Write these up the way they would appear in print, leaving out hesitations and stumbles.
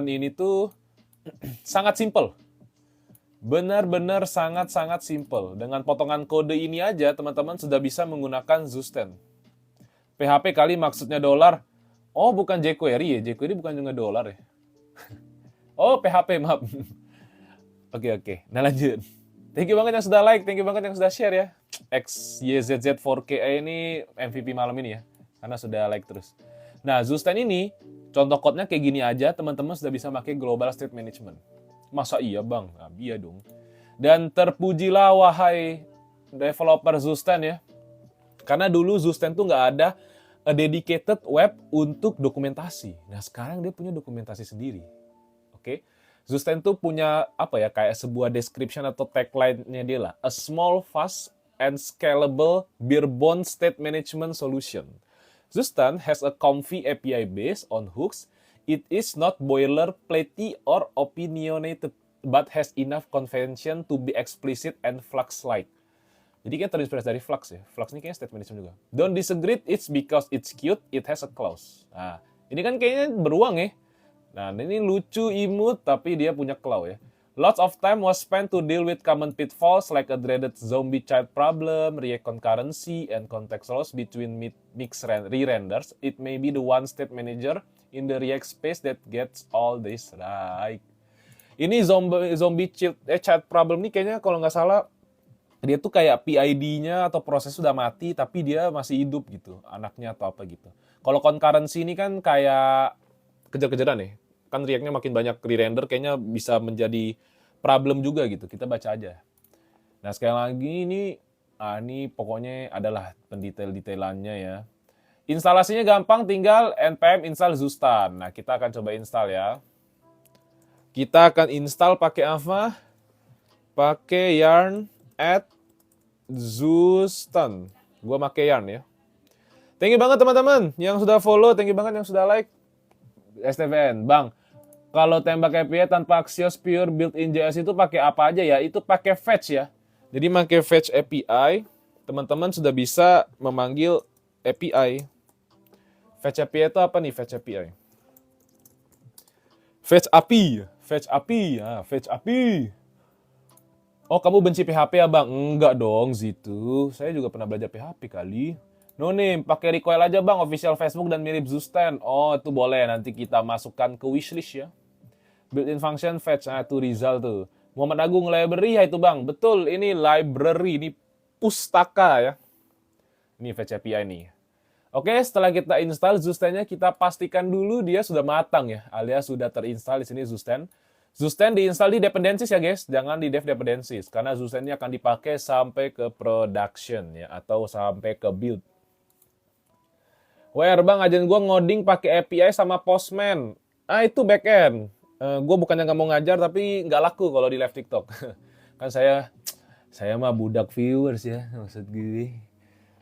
Ini tuh sangat simple. Benar-benar sangat-sangat simple. Dengan potongan kode ini aja, teman-teman sudah bisa menggunakan Zustand. PHP kali maksudnya dolar. Oh, bukan jQuery ya? jQuery bukan juga dolar ya? Oh, PHP, maaf. Oke. Nah, lanjut. Thank you banget yang sudah like, thank you banget yang sudah share ya. XYZZ4KA ini MVP malam ini ya. Karena sudah like terus. Nah, Zustand ini, contoh code-nya kayak gini aja, teman-teman sudah bisa pakai Global State Management. Masa iya bang? Nah, iya dong. Dan terpujilah wahai developer Zustand ya. Karena dulu Zustand tuh nggak ada a dedicated web untuk dokumentasi. Nah sekarang dia punya dokumentasi sendiri. Oke. Zustand tuh punya apa ya, kayak sebuah description atau tagline-nya dia lah. A small, fast, and scalable bare-bones state management solution. Zustand has a comfy API based on hooks. It is not boilerplate or opinionated, but has enough convention to be explicit and Flux-like. Jadi kayak terinspirasi dari Flux ya. Flux ini kayaknya state management juga. Don't disagree, it's because it's cute, it has a clause. Nah, ini kan kayaknya beruang ya. Nah, ini lucu, imut, tapi dia punya clause ya. Lots of time was spent to deal with common pitfalls like a dreaded zombie child problem, React concurrency, and context loss between mixed re-renders. It may be the one state manager in the React space that gets all this right. Ini zombie child problem ini kayaknya kalau nggak salah dia tuh kayak PID-nya atau proses sudah mati tapi dia masih hidup gitu, anaknya atau apa gitu. Kalau concurrency ini kan kayak kejar-kejaran ya. Kan React-nya makin banyak re-render kayaknya bisa menjadi problem juga gitu. Kita baca aja. Nah, sekali lagi ini pokoknya adalah pendetail-detailannya ya. Instalasinya gampang, tinggal npm install Zustand. Nah, kita akan coba install ya. Kita akan install pakai apa? Pakai yarn add Zustand. Gua pakai yarn ya. Thank you banget teman-teman yang sudah follow, thank you banget yang sudah like. STVN, Bang. Kalau tembak API tanpa Axios pure built-in JS itu pakai apa aja ya? Itu pakai fetch ya. Jadi pakai fetch API, teman-teman sudah bisa memanggil API. Fetch API itu apa nih fetch API? Fetch API. Fetch API. Nah, fetch API. Oh, kamu benci PHP ya, Bang? Enggak dong, Zitu. Saya juga pernah belajar PHP kali. No name, pakai recoil aja Bang, official Facebook dan mirip Zustand. Oh, itu boleh. Nanti kita masukkan ke wishlist ya. Built-in function fetch, nah itu result tuh. Muhammad Agung, library ya itu Bang. Betul, ini library, ini pustaka ya. Ini fetch API nih. Oke, setelah kita install Zustand-nya, kita pastikan dulu dia sudah matang ya, alias sudah terinstall di sini Zustand. Zustand diinstal di dependencies ya guys, jangan di dev dependencies, karena Zustand ini akan dipakai sampai ke production ya, atau sampai ke build. WR Bang, ajarin gue ngoding pakai API sama Postman. Ah itu backend. Gue bukannya nggak mau ngajar, tapi nggak laku kalau di live TikTok. Kan saya mah budak viewers ya, maksud gue.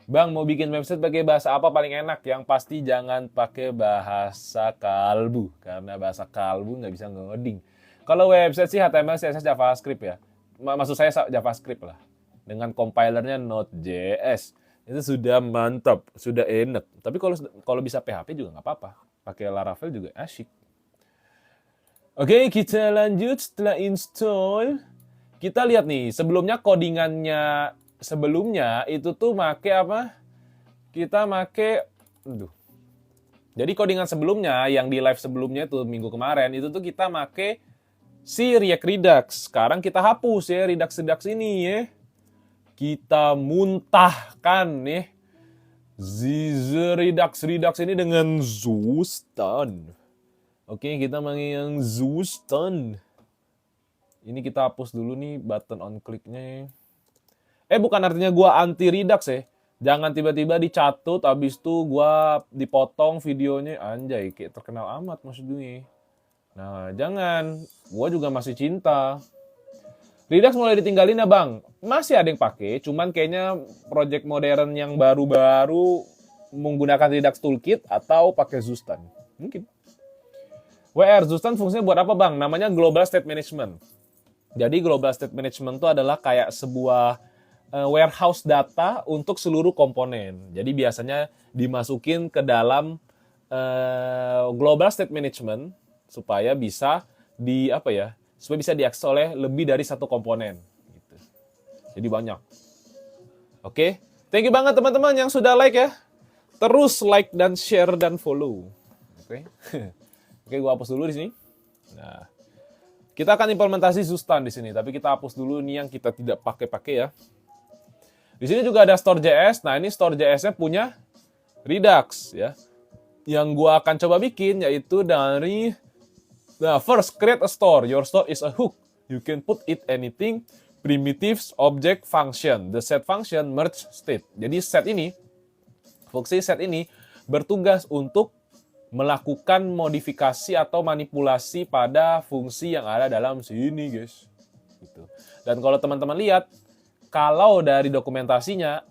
Bang, mau bikin website pakai bahasa apa paling enak? Yang pasti jangan pakai bahasa kalbu, karena bahasa kalbu nggak bisa ngoding. Kalau website sih HTML, CSS, JavaScript ya. Maksud saya JavaScript lah. Dengan compilernya Node.js. Itu sudah mantap, sudah enak. Tapi kalau bisa PHP juga nggak apa-apa. Pakai Laravel juga asyik. Oke, kita lanjut setelah install. Kita lihat nih, sebelumnya codingannya sebelumnya itu tuh make apa? Kita make Jadi codingan sebelumnya yang di live sebelumnya tuh minggu kemarin itu tuh kita make si React Redux. Sekarang kita hapus ya Redux ini ya. Kita muntahkan nih Redux ini dengan Zustand. Oke, kita pakai yang Zustand. Ini kita hapus dulu nih button on click-nya. Bukan artinya gua anti Redux ya. Jangan tiba-tiba dicatut habis itu gua dipotong videonya, anjay kayak terkenal amat maksud gue. Nah, jangan. Gua juga masih cinta. Redux mulai ditinggalin ya Bang? Masih ada yang pakai, cuman kayaknya project modern yang baru-baru menggunakan Redux Toolkit atau pakai Zustand. Mungkin. WR, Zustand fungsinya buat apa Bang? Namanya Global State Management. Jadi Global State Management itu adalah kayak sebuah warehouse data untuk seluruh komponen. Jadi biasanya dimasukin ke dalam Global State Management supaya bisa supaya bisa diakses oleh lebih dari satu komponen. Gitu. Jadi banyak. Oke, thank you banget teman-teman yang sudah like ya. Terus like dan share dan follow. Oke, oke, gua hapus dulu di sini. Nah, kita akan implementasi Zustan di sini, tapi kita hapus dulu nih yang kita tidak pakai ya. Di sini juga ada store.js. Nah, ini store.js-nya punya Redux ya. Yang gua akan coba bikin yaitu dari first create a store. Your store is a hook. You can put it anything, primitives, object, function. The set function merge state. Jadi fungsi set ini bertugas untuk melakukan modifikasi atau manipulasi pada fungsi yang ada dalam sini, guys. Gitu. Dan kalau teman-teman lihat, kalau dari dokumentasinya,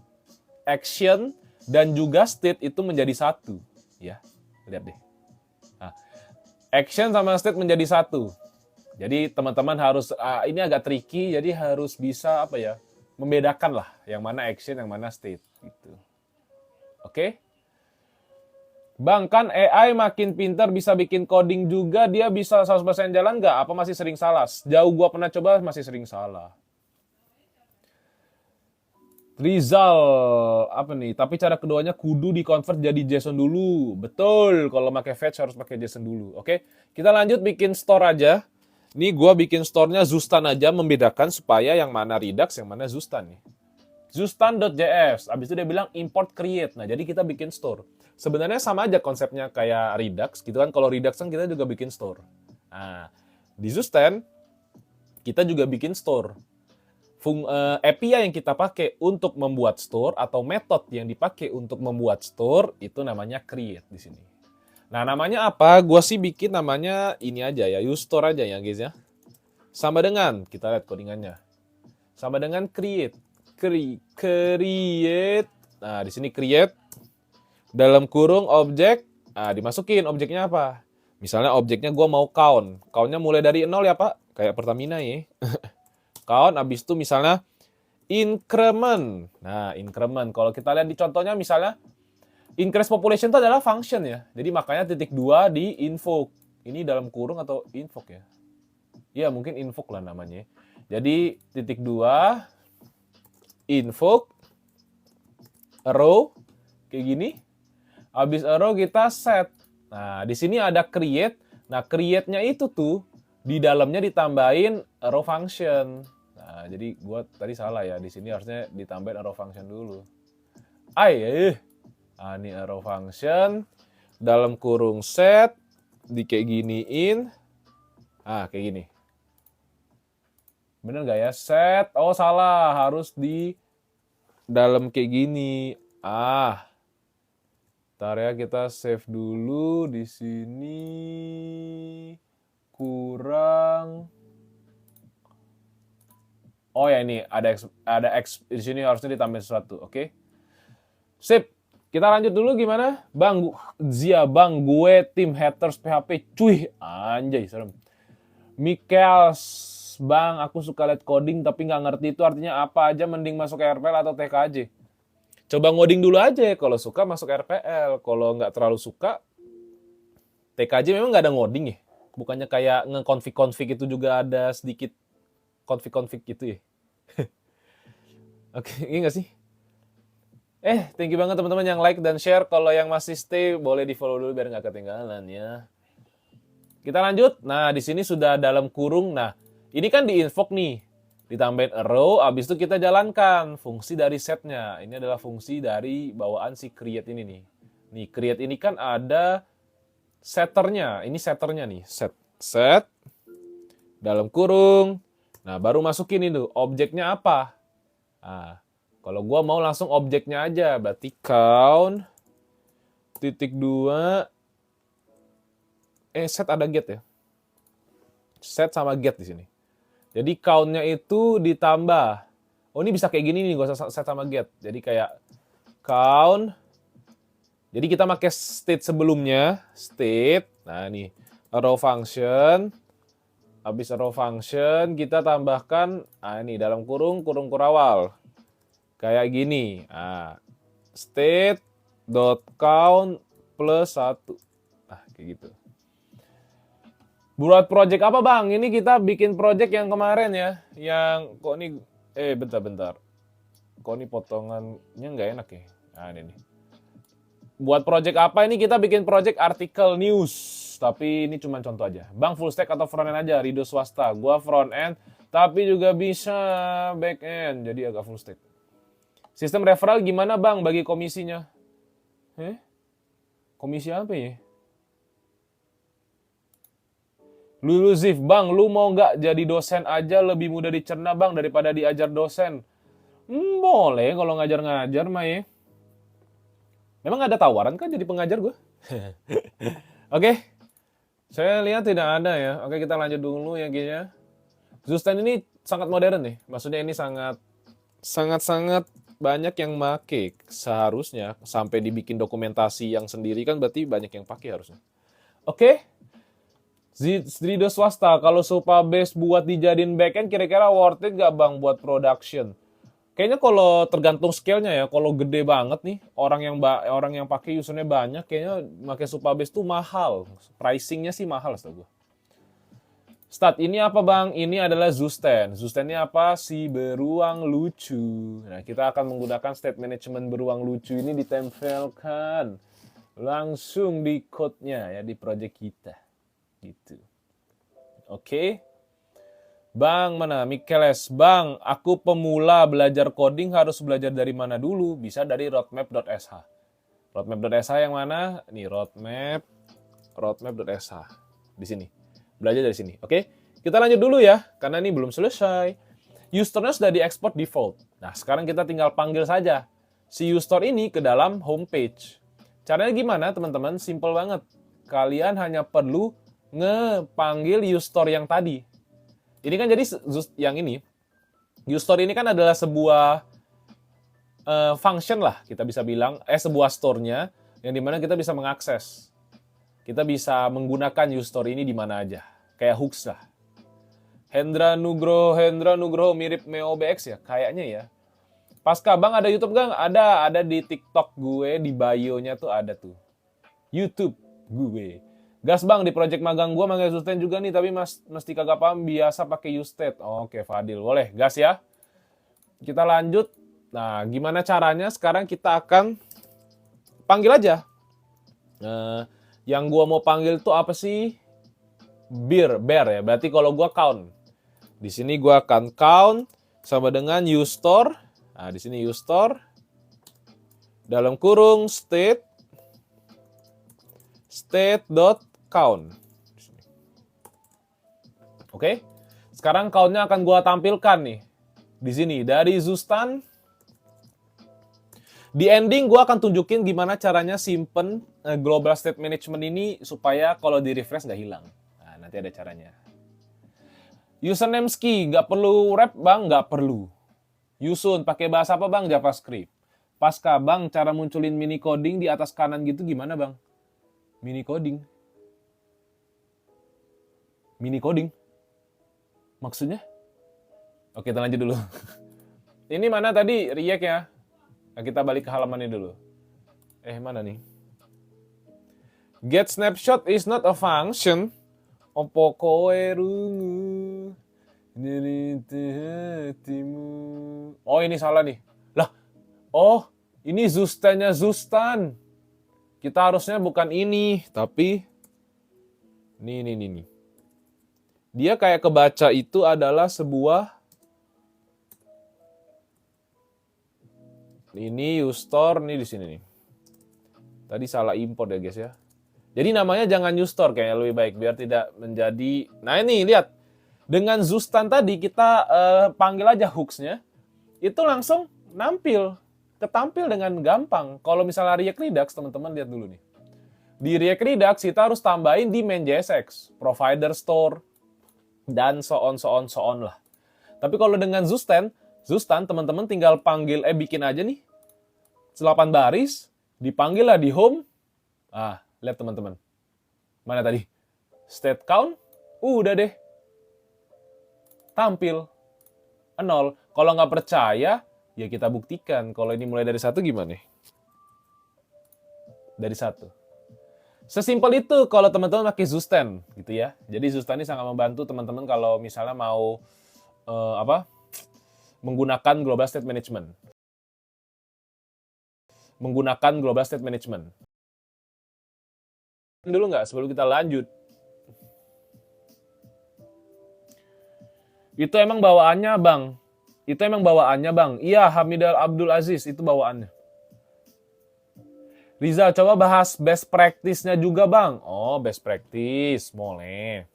action dan juga state itu menjadi satu, ya. Lihat deh. Nah, action sama state menjadi satu. Jadi teman-teman harus ini agak tricky, jadi harus bisa membedakan lah yang mana action, yang mana state, gitu. Oke? Bang, kan AI makin pintar bisa bikin coding juga, dia bisa 100% jalan nggak? Apa masih sering salah? Jauh gua pernah coba masih sering salah. Rizal, Tapi cara keduanya kudu di-convert jadi JSON dulu. Betul, kalau pakai fetch harus pakai JSON dulu. Oke, kita lanjut bikin store aja. Ini gua bikin store-nya Zustan aja, membedakan supaya yang mana Redux, yang mana Zustan nih. Zustan.js, abis itu dia bilang import create. Nah, jadi kita bikin store. Sebenarnya sama aja konsepnya kayak Redux, gitu kan. Kalau Redux kan kita juga bikin store. Nah, di Zustan, kita juga bikin store. API yang kita pakai untuk membuat store atau metode yang dipakai untuk membuat store, itu namanya create di sini. Nah, namanya apa? Gua sih bikin namanya ini aja ya, use store aja ya guys ya. Sama dengan, kita lihat codingannya. Sama dengan create. Create. Nah, di sini create dalam kurung objek. Nah, dimasukin objeknya apa? Misalnya objeknya gue mau count. Countnya mulai dari 0 ya Pak. Kayak Pertamina ya. Count, abis itu misalnya increment. Nah, increment. Kalau kita lihat di contohnya misalnya increase population itu adalah function ya. Jadi makanya titik 2 di invoke. Ini dalam kurung atau invoke ya? Ya, mungkin invoke lah namanya. Jadi titik 2 invoke arrow kayak gini. Habis arrow kita set. Nah, di sini ada create. Nah, create-nya itu tuh di dalamnya ditambahin arrow function. Nah, jadi gua tadi salah ya. Di sini harusnya ditambahin arrow function dulu. Ini arrow function dalam kurung set di kayak giniin. Kayak gini. Bener nggak ya? Set. Oh, salah. Harus di dalam kayak gini. Ntar ya, kita save dulu di sini. Kurang. Oh ya, ini ada X di sini harusnya ditambahin sesuatu. Oke. Sip. Kita lanjut dulu gimana? Bang, Bang, gue tim haters PHP. Cuy, anjay, serem. Michaels, Bang, aku suka lihat coding tapi nggak ngerti itu artinya apa aja, mending masuk RPL atau TKJ. Coba ngoding dulu aja, kalau suka masuk RPL, kalau nggak terlalu suka, TKJ memang nggak ada ngoding ya? Bukannya kayak nge-config itu juga ada sedikit config gitu ya? Oke, ini nggak sih? Thank you banget teman-teman yang like dan share. Kalau yang masih stay, boleh di-follow dulu biar nggak ketinggalan ya. Kita lanjut. Nah, di sini sudah dalam kurung. Nah, ini kan di invoke nih. Ditambahin arrow, habis itu kita jalankan fungsi dari setnya. Ini adalah fungsi dari bawaan si create ini nih. Nih, create ini kan ada setternya. Ini setternya nih. Set. Dalam kurung. Nah, baru masukin itu. Objeknya apa? Nah, kalau gua mau langsung objeknya aja. Berarti count. Titik 2. Set ada get ya. Set sama get di sini. Jadi count-nya itu ditambah. Oh, ini bisa kayak gini nih, gak usah set sama get. Jadi kayak count. Jadi kita pakai state sebelumnya. State. Nah, ini arrow function. Habis arrow function, kita tambahkan, ini dalam kurung kurawal. Kayak gini. State.count plus 1. Kayak gitu. Buat project apa bang? Ini kita bikin project yang kemarin ya. Yang kok ini, bentar. Kok ini potongannya nggak enak ya? Nah ini nih. Buat project apa ini? Kita bikin project artikel news. Tapi ini cuma contoh aja. Bang full stack atau front end aja? Rido swasta. Gua front end, tapi juga bisa back end. Jadi agak full stack. Sistem referral gimana bang bagi komisinya? Komisi apa ya? Luluzif, bang, lu mau nggak jadi dosen aja lebih mudah dicerna bang daripada diajar dosen? Boleh kalau ngajar-ngajar mah ya. Memang ada tawaran kan jadi pengajar gue? Oke, saya lihat tidak ada ya. Oke, kita lanjut dulu ya kayaknya. Zustand ini sangat modern nih. Maksudnya ini sangat banyak yang make seharusnya. Sampai dibikin dokumentasi yang sendiri kan berarti banyak yang pakai harusnya. Oke. Rido swasta, kalau Supabase buat dijadiin backend kira-kira worth it gak bang buat production? Kayaknya kalau tergantung scale-nya ya, kalau gede banget nih, orang yang pakai usernya banyak, kayaknya pakai Supabase tuh mahal. Pricing-nya sih mahal setahu gue. Stat, ini apa bang? Ini adalah Zustand. Zustand-nya apa? Si beruang lucu. Nah, kita akan menggunakan state management beruang lucu ini ditempelkan langsung di code-nya ya, di project kita. Gitu. Oke. Bang, mana? Mikeles. Bang, aku pemula belajar coding harus belajar dari mana dulu? Bisa dari roadmap.sh. Roadmap.sh yang mana? Nih, roadmap.sh. Di sini. Belajar dari sini. Oke. Kita lanjut dulu ya, karena ini belum selesai. Usernya sudah diekspor default. Nah, sekarang kita tinggal panggil saja si user ini ke dalam homepage. Caranya gimana, teman-teman? Simple banget. Kalian hanya perlu ngepanggil user yang tadi. Ini kan jadi yang ini. User ini kan adalah sebuah function lah, kita bisa bilang. Sebuah store-nya yang dimana kita bisa mengakses. Kita bisa menggunakan user ini di mana aja. Kayak hooks lah. Hendra Nugroho mirip MeoBX ya? Kayaknya ya. Pasca, bang ada YouTube gang? Ada di TikTok gue, di bio-nya tuh ada tuh. YouTube gue. Gas bang, di project magang gue manggil Zustand juga nih, tapi mesti kagak paham biasa pakai Usted. Oke, Fadil, boleh. Gas ya. Kita lanjut. Nah, gimana caranya? Sekarang kita akan panggil aja. Yang gue mau panggil tuh apa sih? Bear ya. Berarti kalau gue count. Di sini gue akan count sama dengan uStore. Nah, di sini uStore. Dalam kurung state.count. Oke. Sekarang count-nya akan gua tampilkan nih. Di sini dari Zustand. Di ending gua akan tunjukin gimana caranya simpen global state management ini supaya kalau di refresh nggak hilang. Nah, nanti ada caranya. Username ski nggak perlu wrap bang, nggak perlu. Yusun pakai bahasa apa bang? JavaScript. Pasca bang, cara munculin mini coding di atas kanan gitu gimana bang? Mini coding. Maksudnya? Oke, kita lanjut dulu. Ini mana tadi React ya? Nah, kita balik ke halamannya dulu. Mana nih? Get snapshot is not a function. Opo kowe rungu. Oh, ini salah nih. Lah. Oh, ini Zustand-nya Zustand. Kita harusnya bukan ini, tapi nih. Dia kayak kebaca itu adalah sebuah ini uStore nih di sini nih. Tadi salah import ya guys ya. Jadi namanya jangan uStore kayaknya lebih baik biar tidak menjadi. Nah ini lihat. Dengan Zustand tadi kita panggil aja hooks-nya. Itu langsung ketampil dengan gampang. Kalau misalnya React Redux, teman-teman lihat dulu nih. Di React Redux kita harus tambahin di main.jsx, provider store, dan so on lah. Tapi kalau dengan Zustand teman-teman tinggal panggil, bikin aja nih. 8 baris, dipanggil lah di home. Lihat teman-teman. Mana tadi? State count, udah deh. Tampil. 0. Kalau nggak percaya, ya kita buktikan. Kalau ini mulai dari 1 gimana? Dari 1. Sesimpel itu kalau teman-teman pakai Zustand gitu ya. Jadi Zustand ini sangat membantu teman-teman kalau misalnya mau menggunakan Global State Management. Menggunakan Global State Management. Dulu nggak sebelum kita lanjut. Itu emang bawaannya, Bang. Itu emang bawaannya, Bang. Iya, Hamidal Abdul Aziz, itu bawaannya. Rizal, coba bahas best practice-nya juga, Bang. Oh, best practice. Boleh.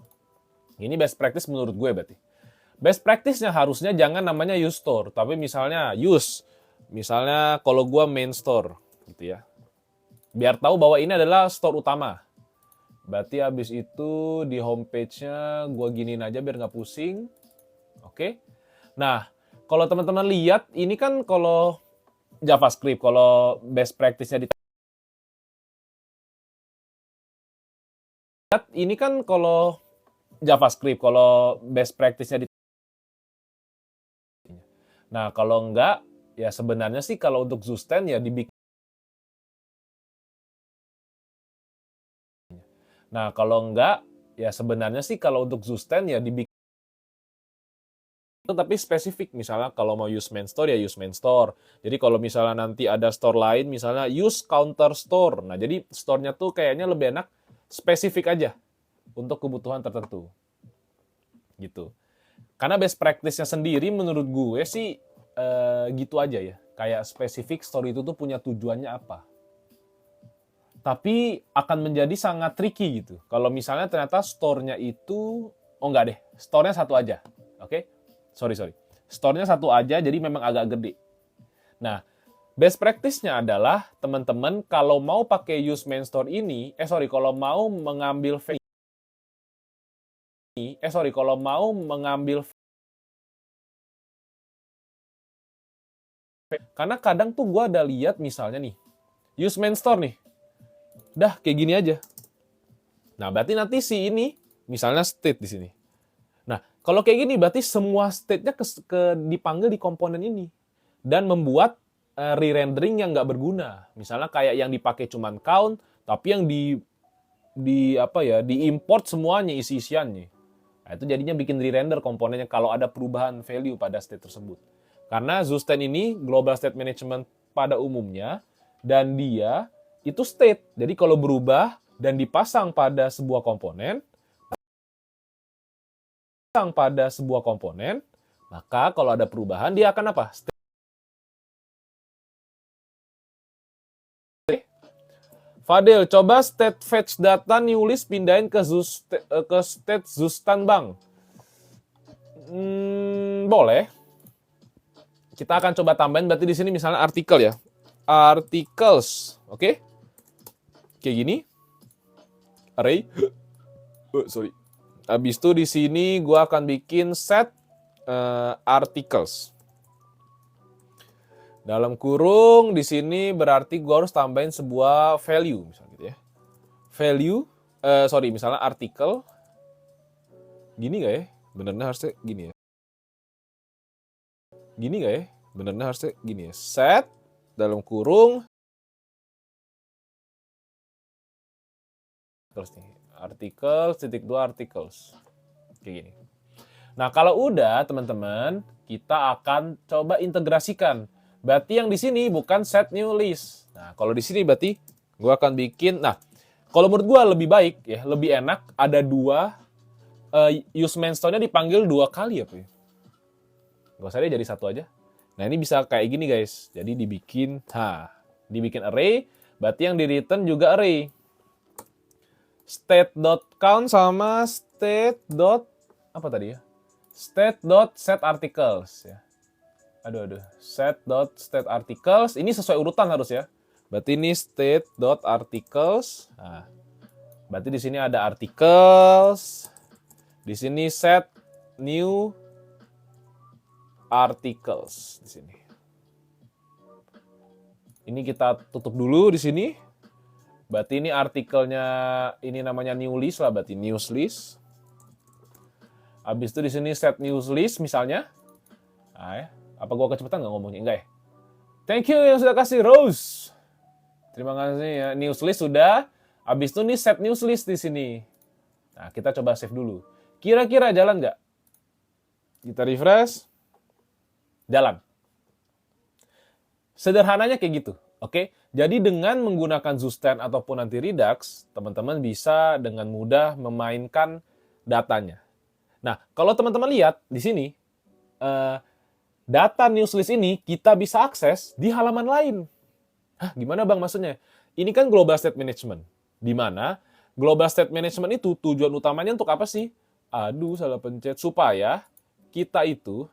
Ini best practice menurut gue berarti. Best practice-nya harusnya jangan namanya use store, tapi misalnya use. Misalnya kalau gue main store, gitu ya. Biar tahu bahwa ini adalah store utama. Berarti habis itu di homepage-nya gue giniin aja biar nggak pusing. Oke. Nah, kalau teman-teman lihat, ini kan kalau JavaScript, kalau best practice-nya di ini kan kalau JavaScript, kalau best practice-nya di Nah, kalau enggak, ya sebenarnya sih kalau untuk Zustand ya dibikin. Nah, kalau enggak, ya sebenarnya sih kalau untuk Zustand ya dibikin. Tapi spesifik, misalnya kalau mau use main store ya use main store. Jadi kalau misalnya nanti ada store lain, misalnya use counter store. Nah, jadi store-nya tuh kayaknya lebih enak spesifik aja untuk kebutuhan tertentu. Gitu. Karena best practice-nya sendiri menurut gue sih gitu aja ya. Kayak spesifik store itu tuh punya tujuannya apa. Tapi akan menjadi sangat tricky gitu. Kalau misalnya ternyata store-nya itu, oh enggak deh, store-nya satu aja. Oke? Sorry. Store-nya satu aja, jadi memang agak gede. Nah, best practice-nya adalah teman-teman kalau mau pakai use main store ini, kalau mau mengambil karena kadang tuh gue ada lihat misalnya nih, use main store nih, dah kayak gini aja. Nah, berarti nanti si ini, misalnya state di sini. Nah, kalau kayak gini berarti semua state-nya dipanggil di komponen ini dan membuat re-rendering yang nggak berguna. Misalnya kayak yang dipakai cuman count, tapi yang diimport semuanya isi-isiannya. Nah, itu jadinya bikin re-render komponennya kalau ada perubahan value pada state tersebut. Karena Zustand ini global state management pada umumnya dan dia itu state. Jadi kalau berubah dan dipasang pada sebuah komponen, maka kalau ada perubahan dia akan apa? Fadil, coba state fetch data new list pindahin ke state Zustand, Bang. Boleh. Kita akan coba tambahin berarti di sini misalnya artikel ya. Articles, oke? Kayak gini. Array. Sorry. Habis itu di sini gua akan bikin set articles. Dalam kurung di sini berarti gua harus tambahin sebuah value misalnya gitu ya. Value misalnya artikel. Gini gak ya? Benernya harusnya gini ya. Gini gak ya? Benernya harusnya gini ya. Set dalam kurung terus nih artikel _2 articles kayak gini. Nah, kalau udah teman-teman, kita akan coba integrasikan. Berarti yang di sini bukan set new list. Nah, kalau di sini berarti gue akan bikin. Nah, kalau menurut gue lebih baik ya, lebih enak ada dua use main store-nya dipanggil dua kali ya, Pak. Gak usah deh jadi satu aja. Nah, ini bisa kayak gini guys. Jadi dibikin array, berarti yang di return juga array. State.count sama apa tadi ya? State.setArticles ya. Aduh. Set.stateArticles. Ini sesuai urutan harus ya. Berarti ini state.articles. Nah, berarti di sini ada articles. Di sini set new articles di sini. Ini kita tutup dulu di sini. Berarti ini artikelnya, ini namanya new list lah, berarti news list. Habis itu di sini set news list misalnya. Nah, ya. Apa gua kecepatan nggak ngomongnya? Enggak ya? Thank you yang sudah kasih Rose. Terima kasih ya. News list sudah. Habis itu nih set news list di sini. Nah, kita coba save dulu. Kira-kira jalan nggak? Kita refresh. Jalan. Sederhananya kayak gitu. Oke, jadi dengan menggunakan Zustand ataupun nanti Redux, teman-teman bisa dengan mudah memainkan datanya. Nah, kalau teman-teman lihat di sini, data newslist ini kita bisa akses di halaman lain. Hah, gimana Bang maksudnya? Ini kan Global State Management, di mana Global State Management itu tujuan utamanya untuk apa sih? Aduh, salah pencet. Supaya kita itu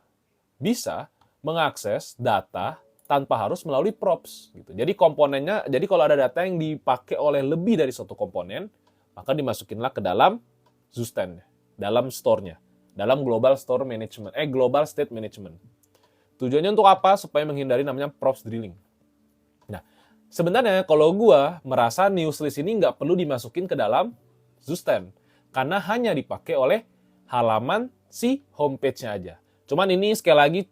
bisa mengakses data tanpa harus melalui props gitu. Jadi komponennya, jadi kalau ada data yang dipakai oleh lebih dari satu komponen, maka dimasukinlah ke dalam Zustand, dalam store-nya, dalam Global Store Management, Global State Management. Tujuannya untuk apa? Supaya menghindari namanya props drilling. Nah, sebenarnya kalau gua merasa newslist ini nggak perlu dimasukin ke dalam Zustand, karena hanya dipakai oleh halaman si homepage-nya aja. Cuman ini sekali lagi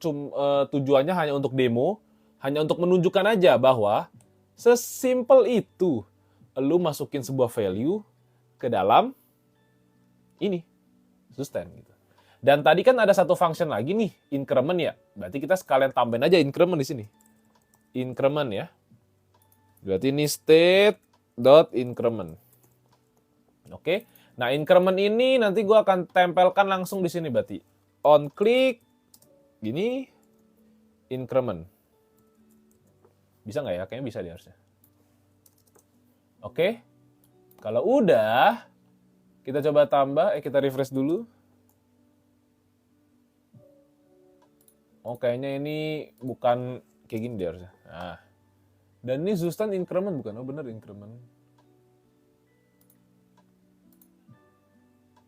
tujuannya hanya untuk demo, hanya untuk menunjukkan aja bahwa sesimpel itu lu masukin sebuah value ke dalam ini, Zustand gitu. Dan tadi kan ada satu function lagi nih, increment ya. Berarti kita sekalian tambahin aja increment di sini. Increment ya. Berarti ini state.increment. Oke. Nah, increment ini nanti gua akan tempelkan langsung di sini berarti. On click gini increment. Bisa nggak ya? Kayaknya bisa deh harusnya. Oke. Kalau udah, kita coba tambah. Kita refresh dulu. Oh, kayaknya ini bukan kayak gini deh harusnya. Nah. Dan ini Zustand increment bukan? Oh, bener increment.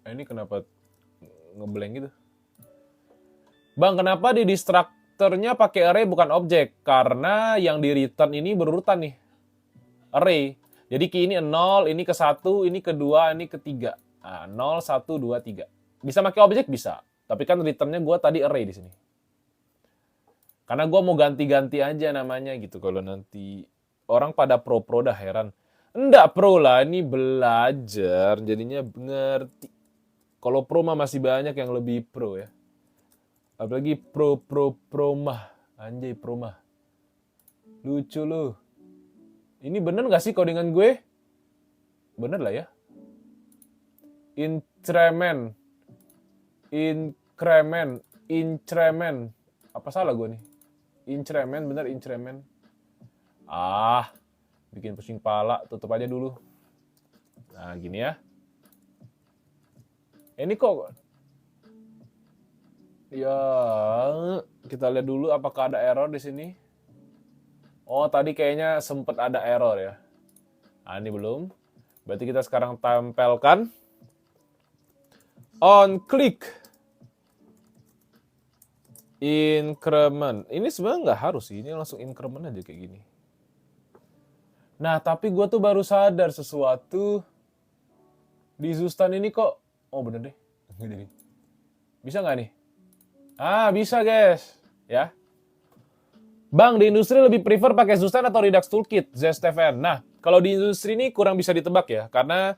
Ini kenapa ngeblank gitu? Bang, kenapa di destructor-nya pakai array bukan objek? Karena yang di return ini berurutan nih. Array. Jadi key ini 0, ini ke 1, ini ke 2, ini ke 3. Nah, 0, 1, 2, 3. Bisa pakai objek? Bisa. Tapi kan return-nya gue tadi array di sini. Karena gue mau ganti-ganti aja namanya gitu. Kalau nanti orang pada pro-pro dah heran. Enggak pro lah, ini belajar. Jadinya ngerti. Kalau pro mah masih banyak yang lebih pro ya. Apalagi pro mah. Anjay pro mah. Lucu lu. Ini bener gak sih codingan gue? Bener lah ya. Increment. Apa salah gue nih? Increment, bener increment. Ah, bikin pusing pala. Tutup aja dulu. Nah, gini ya. Ini kok... Ya, kita lihat dulu apakah ada error di sini. Oh, tadi kayaknya sempat ada error ya. Nah, ini belum. Berarti kita sekarang tempelkan. On click. Increment. Ini sebenarnya nggak harus sih. Ini langsung increment aja kayak gini. Nah, tapi gue tuh baru sadar sesuatu. Di Zustand ini kok... Oh, bener deh. Bisa nggak nih? Ah, bisa guys. Ya. Bang, di industri lebih prefer pakai Zustand atau Redux Toolkit? Zestefan. Nah, kalau di industri ini kurang bisa ditebak ya. Karena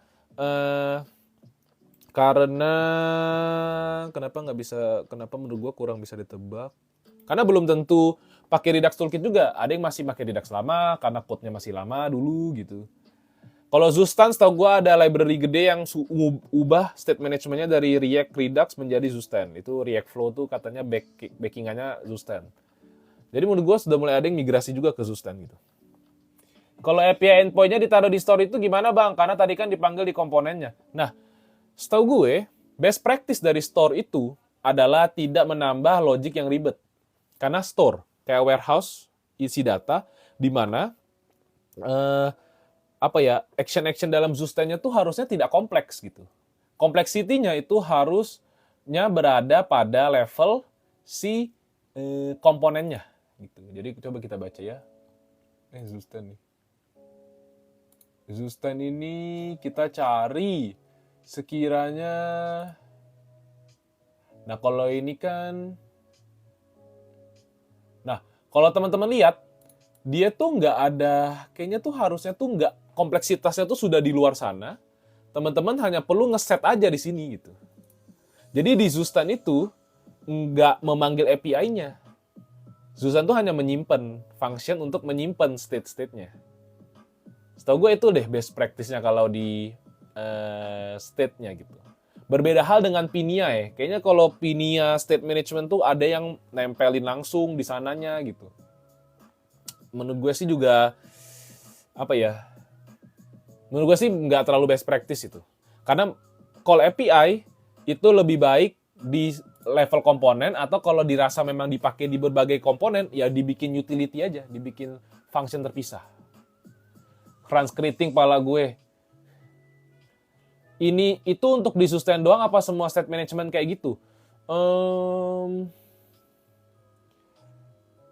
kenapa nggak bisa? Kenapa menurut gue kurang bisa ditebak? Karena belum tentu pakai Redux Toolkit juga. Ada yang masih pakai Redux lama karena code-nya masih lama dulu gitu. Kalau Zustand, setahu gue ada library gede yang ubah state management-nya dari React Redux menjadi Zustand. Itu React Flow tuh katanya backing-annya Zustand. Jadi menurut gue sudah mulai ada yang migrasi juga ke Zustand gitu. Kalau API endpoint-nya ditaruh di store itu gimana bang? Karena tadi kan dipanggil di komponennya. Nah, setahu gue, best practice dari store itu adalah tidak menambah logic yang ribet. Karena store, kayak warehouse, isi data, di mana action-action dalam Zustand-nya tuh harusnya tidak kompleks gitu. Kompleksitinya itu harusnya berada pada level si komponennya gitu. Jadi coba kita baca ya. Zustand nih. Zustand ini kita cari sekiranya. Nah, kalau ini kan kalau teman-teman lihat dia tuh nggak ada, kayaknya tuh harusnya tuh nggak kompleksitasnya tuh sudah di luar sana. Teman-teman hanya perlu ngeset aja di sini gitu. Jadi di Zustand itu nggak memanggil API-nya. Zustand tuh hanya menyimpan function untuk menyimpan state-state-nya. Setahu gue itu deh best practice-nya kalau di state-nya gitu. Berbeda hal dengan Pinia ya. Kayaknya kalau Pinia state management tuh ada yang nempelin langsung di sananya gitu. Menurut gue sih juga menurut gue sih nggak terlalu best practice itu. Karena call API itu lebih baik di level komponen, atau kalau dirasa memang dipakai di berbagai komponen, ya dibikin utility aja, dibikin function terpisah. Transcripting pala gue. Itu untuk di sustain doang apa semua state management kayak gitu?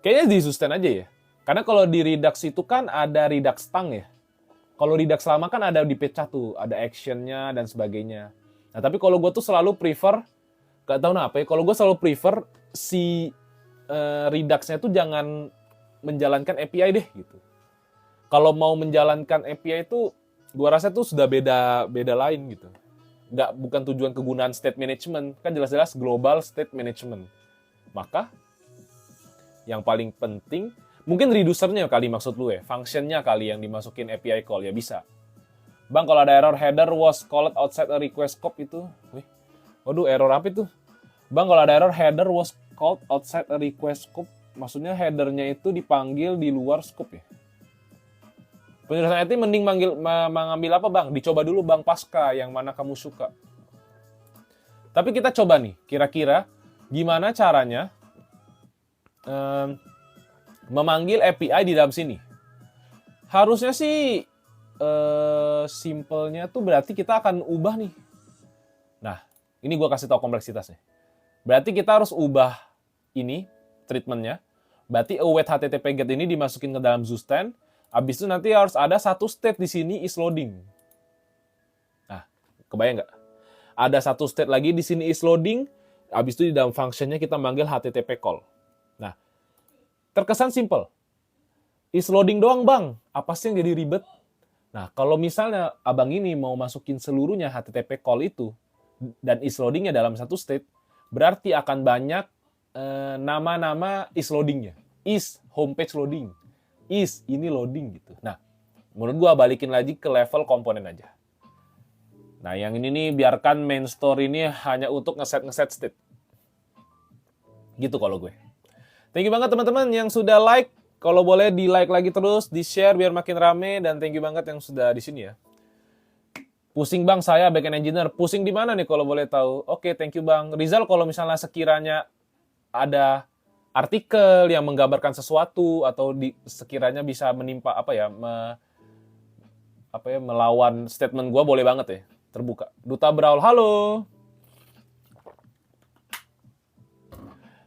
Kayaknya di sustain aja ya. Karena kalau di Redux itu kan ada Redux tang ya. Kalau Redux lama kan ada di pecah tuh, ada actionnya dan sebagainya. Nah tapi kalau gue tuh selalu prefer, gak tau kenapa ya, kalau gue selalu prefer si Redux-nya tuh jangan menjalankan API deh gitu. Kalau mau menjalankan API itu, gue rasa tuh sudah beda lain gitu. Bukan tujuan kegunaan state management, kan jelas-jelas global state management. Maka yang paling penting, mungkin reducernya kali maksud lu ya, functionnya kali yang dimasukin API call, ya bisa. Bang, kalau ada error header was called outside a request scope itu, waduh error apa itu? Bang, kalau ada error header was called outside a request scope, maksudnya headernya itu dipanggil di luar scope ya? Penjelasan IT mending mengambil apa bang? Dicoba dulu bang Pasca, yang mana kamu suka. Tapi kita coba nih, kira-kira gimana caranya memanggil API di dalam sini. Harusnya sih simpelnya tuh berarti kita akan ubah nih. Nah, ini gue kasih tahu kompleksitasnya. Berarti kita harus ubah ini treatmentnya. Berarti await HTTP GET ini dimasukin ke dalam Zustand. Habis itu nanti harus ada satu state di sini is loading. Nah, kebayang nggak? Ada satu state lagi di sini is loading. Habis itu di dalam functionnya kita manggil HTTP call. Nah, terkesan simple. Is loading doang bang. Apa sih yang jadi ribet? Nah, kalau misalnya abang ini mau masukin seluruhnya HTTP call itu dan is loadingnya dalam satu state, berarti akan banyak nama-nama is loadingnya. Is homepage loading. Is ini loading gitu. Nah, menurut gua balikin lagi ke level komponen aja. Nah, yang ini nih biarkan main store ini hanya untuk ngeset state. Gitu kalau gue. Thank you banget teman-teman yang sudah like. Kalau boleh di like lagi terus, di share biar makin rame, dan thank you banget yang sudah di sini ya. Pusing bang saya backend engineer. Pusing di mana nih kalau boleh tahu? Oke, thank you bang. Rizal, kalau misalnya sekiranya ada artikel yang menggambarkan sesuatu atau sekiranya bisa menimpa melawan statement gue, boleh banget ya, terbuka. Duta Brawl, halo.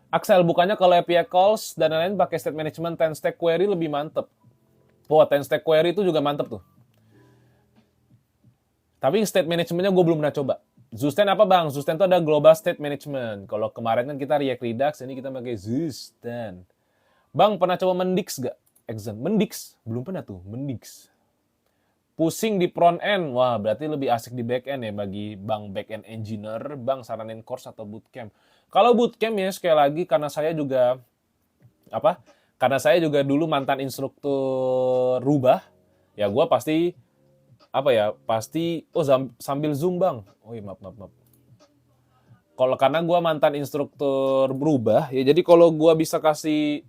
Axel, bukannya kalau API calls dan lain-lain pakai state management 10 stack query lebih mantep. Wah, 10 stack query itu juga mantep tuh. Tapi state managementnya gue belum pernah coba. Zustand apa bang? Zustand itu ada global state management. Kalau kemarin kan kita React Redux, ini kita pakai Zustand. Bang, pernah coba Mendix gak? Mendix? Belum pernah tuh, Mendix. Pusing di front end. Wah, berarti lebih asik di back end ya bagi bang back end engineer. Bang, saranin course atau bootcamp? Kalau bootcamp ya sekali lagi karena saya juga dulu mantan instruktur rubah, ya gue pasti sambil Zoom bang. Oh iya, maaf. Karena gue mantan instruktur berubah, ya jadi kalau gue bisa kasih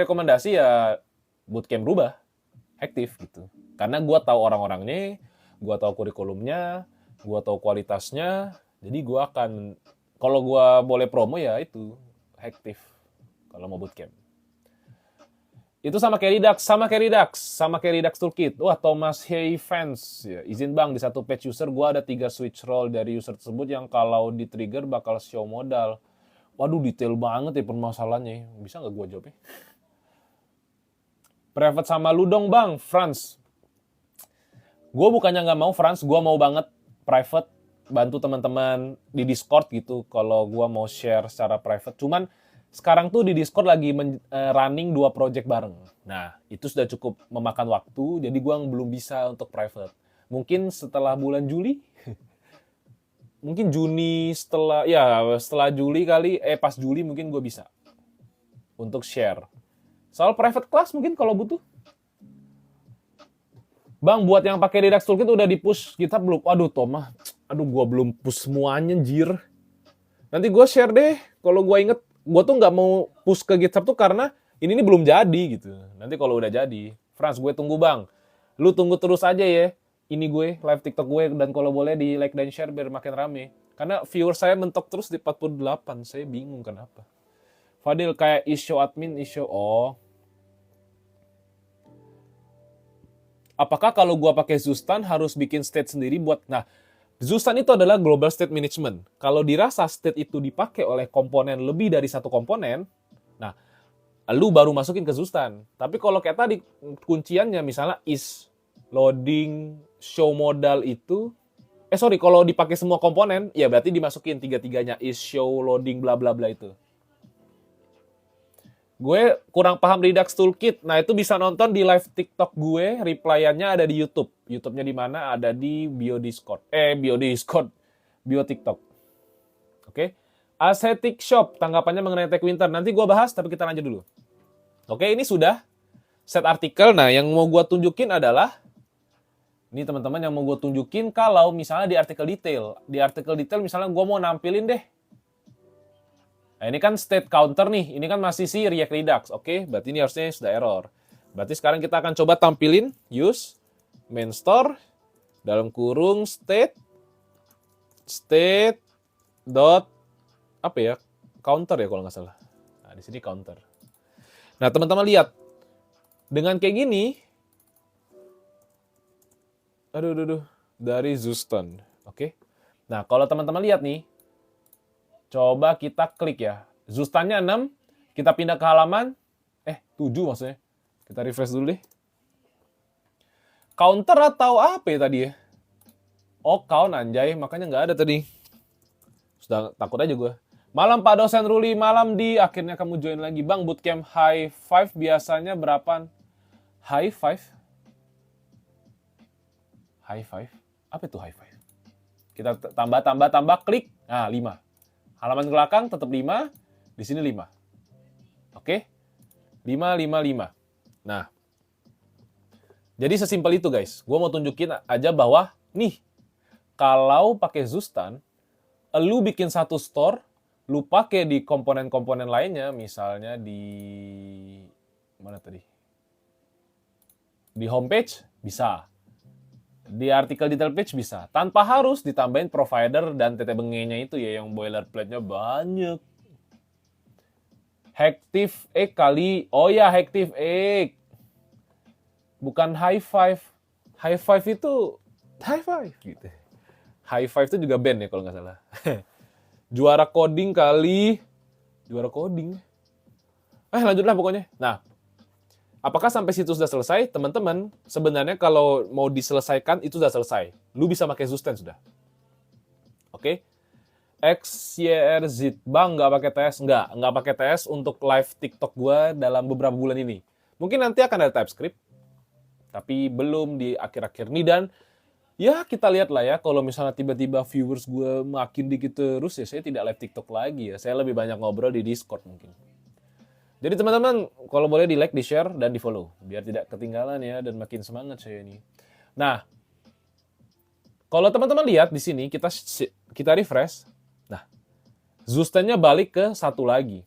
rekomendasi ya bootcamp berubah, aktif gitu. Karena gue tahu orang-orangnya, gue tahu kurikulumnya, gue tahu kualitasnya, jadi gue akan, kalau gue boleh promo ya itu, aktif kalau mau bootcamp. Itu sama kayak Redux Toolkit. Wah, Thomas Hey fans. Ya, izin bang, di satu page user gue ada 3 switch role dari user tersebut yang kalau di trigger bakal show modal. Waduh, detail banget ya permasalahannya. Bisa nggak gue jawabnya? Private sama lu dong bang, Franz. Gue bukannya nggak mau Franz, gue mau banget private. Bantu teman-teman di Discord gitu kalau gue mau share secara private. Cuman sekarang tuh di Discord lagi running 2 project bareng. Nah, itu sudah cukup memakan waktu, jadi gua belum bisa untuk private. Mungkin setelah bulan Juli, mungkin Juni setelah Juli kali, pas Juli mungkin gue bisa untuk share. Soal private class mungkin kalau butuh. Bang, buat yang pakai Redux Toolkit udah di-push GitHub belum? Waduh, Tomah. Aduh, gua belum push semuanya, jir. Nanti gue share deh. Kalau gue inget, gue tuh nggak mau push ke GitHub tuh karena ini belum jadi gitu. Nanti kalau udah jadi, Frans, gue tunggu bang. Lu tunggu terus aja ya. Ini gue, live TikTok gue, dan kalau boleh di like dan share biar makin rame. Karena viewer saya mentok terus di 48. Saya bingung kenapa. Fadil, kayak issue admin, oh. Apakah kalau gua pakai Zustan harus bikin state sendiri buat... Nah, Zustan itu adalah global state management. Kalau dirasa state itu dipakai oleh komponen lebih dari satu komponen, nah, lu baru masukin ke Zustan. Tapi kalau kayak tadi, kunciannya misalnya is, loading, show modal itu... kalau dipakai semua komponen, ya berarti dimasukin tiga-tiganya. Is, show, loading, bla bla bla itu. Gue kurang paham Redux Toolkit. Nah, itu bisa nonton di live TikTok gue. Replyannya ada di YouTube. YouTube-nya di mana? Ada di bio Discord. Bio TikTok. Oke. Aesthetic Shop. Tanggapannya mengenai Tech Winter. Nanti gue bahas, tapi kita lanjut dulu. Oke, ini sudah set artikel. Nah, yang mau gue tunjukin adalah... Ini teman-teman yang mau gue tunjukin kalau misalnya di artikel detail. Di artikel detail misalnya gue mau nampilin deh. Nah, ini kan state counter nih. Ini kan masih si React Redux. Oke, berarti ini harusnya sudah error. Berarti sekarang kita akan coba tampilin use main store dalam kurung state dot counter ya kalau nggak salah. Nah, di sini counter. Nah, teman-teman lihat. Dengan kayak gini dari Zustan. Oke. Nah, kalau teman-teman lihat nih, coba kita klik ya. Zustannya 6, kita pindah ke halaman. 7 maksudnya. Kita refresh dulu deh. Counter atau apa ya tadi ya? Oh, count anjay. Makanya nggak ada tadi. Sudah takut aja gue. Malam Pak dosen Ruli, malam di. Akhirnya kamu join lagi. Bang, bootcamp high 5 biasanya berapaan? High 5? High 5? Apa itu high 5? Kita tambah, klik. Nah, 5. Halaman belakang tetap 5, di sini 5. Oke? 5. Nah, jadi sesimpel itu guys. Gue mau tunjukin aja bahwa, nih, kalau pakai Zustan, lu bikin satu store, lu pakai di komponen-komponen lainnya, misalnya di... Mana tadi? Di homepage, bisa. Di artikel detail page bisa. Tanpa harus ditambahin provider dan tete bengenya itu ya, yang boilerplate-nya banyak. Hective Egg kali. Oh ya, Hective Egg. Bukan High Five. High Five itu... High Five gitu. High Five itu juga band ya kalau nggak salah. Juara coding kali. Juara coding. Lanjutlah pokoknya. Nah, apakah sampai situ sudah selesai? Teman-teman, sebenarnya kalau mau diselesaikan, itu sudah selesai. Lu bisa pakai Zustan sudah. Oke? XYRZ. Bang, nggak pakai TS? Nggak pakai TS untuk live TikTok gue dalam beberapa bulan ini. Mungkin nanti akan ada TypeScript, tapi belum di akhir-akhir ini. Dan ya kita lihat lah ya, kalau misalnya tiba-tiba viewers gue makin dikit terus, ya saya tidak live TikTok lagi ya. Saya lebih banyak ngobrol di Discord mungkin. Jadi teman-teman, kalau boleh di like, di share, dan di follow. Biar tidak ketinggalan ya, dan makin semangat saya ini. Nah, kalau teman-teman lihat di sini, kita refresh. Nah, Zustannya balik ke satu lagi.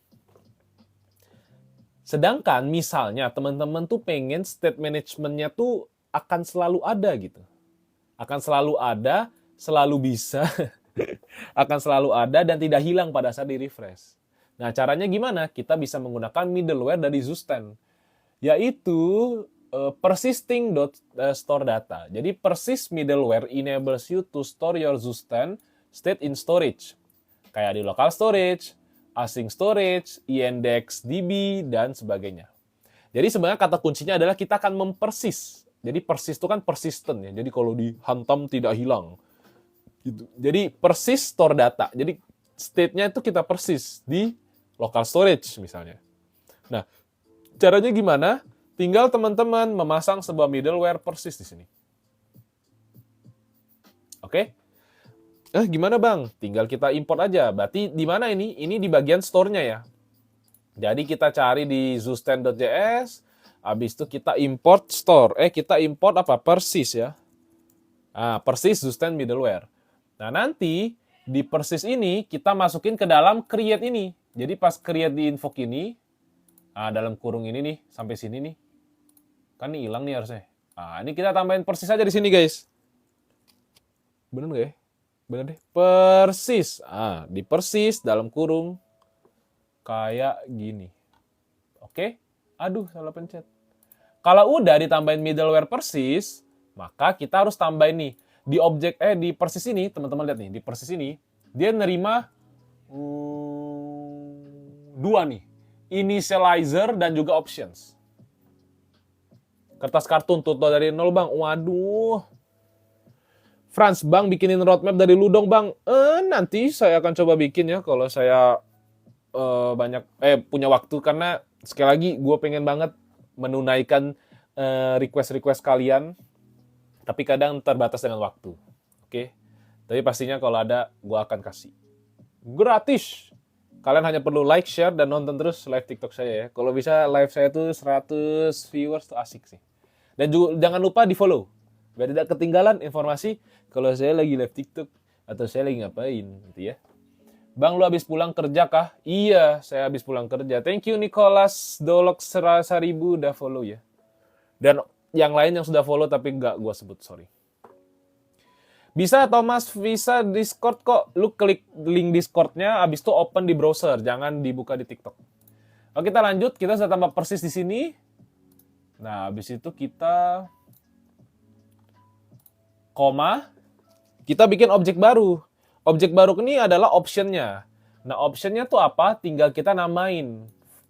Sedangkan misalnya teman-teman tuh pengen state managementnya tuh akan selalu ada gitu. Akan selalu ada, selalu bisa. Akan selalu ada dan tidak hilang pada saat di refresh. Nah, caranya gimana? Kita bisa menggunakan middleware dari Zustan, yaitu persisting.store data. Jadi persist middleware enables you to store your Zustan state in storage. Kayak di local storage, async storage, indexDB, dan sebagainya. Jadi sebenarnya kata kuncinya adalah kita akan mempersis. Jadi persis itu kan persistent ya. Jadi kalau dihantam tidak hilang. Gitu. Jadi persist store data. Jadi state-nya itu kita persis di local storage misalnya. Nah, caranya gimana? Tinggal teman-teman memasang sebuah middleware persist di sini. Oke? Gimana bang? Tinggal kita import aja. Berarti di mana ini? Ini di bagian store-nya ya. Jadi kita cari di zustand.js, habis itu kita import store. Kita import apa? Persist ya. Persist zustand middleware. Nah, nanti di persist ini kita masukin ke dalam create ini. Jadi pas create di invoke ini, dalam kurung ini nih, sampai sini nih. Kan ini hilang nih harusnya. Ini kita tambahin persist aja di sini, guys. Bener nggak ya? Bener deh. Persist. Di persist dalam kurung kayak gini. Oke? Aduh, salah pencet. Kalau udah ditambahin middleware persist, maka kita harus tambahin nih di objek di persist ini, teman-teman lihat nih, di persist ini dia nerima dua nih, initializer dan juga options. Kertas kartun tutorial dari nol bang. Waduh. Franz, bang bikinin roadmap dari lu dong bang. Nanti saya akan coba bikin ya kalau saya punya waktu, karena sekali lagi gue pengen banget menunaikan request-request kalian, tapi kadang terbatas dengan waktu. Oke? Tapi pastinya kalau ada gue akan kasih gratis. Kalian hanya perlu like, share, dan nonton terus live TikTok saya ya. Kalau bisa live saya tuh 100 viewers tuh asik sih. Dan juga jangan lupa di follow, biar tidak ketinggalan informasi kalau saya lagi live TikTok atau saya lagi ngapain gitu ya. Bang, lu habis pulang kerja kah? Iya, saya habis pulang kerja. Thank you Nicholas Dolok 1000 udah follow ya. Dan yang lain yang sudah follow tapi nggak gua sebut, sorry. Bisa Thomas, bisa Discord kok. Lu klik link Discord-nya, habis itu open di browser, jangan dibuka di TikTok. Oke, kita lanjut. Kita sudah tambah persis di sini. Nah, habis itu kita koma. Kita bikin objek baru. Objek baru ini adalah option-nya. Nah, option-nya tuh apa? Tinggal kita namain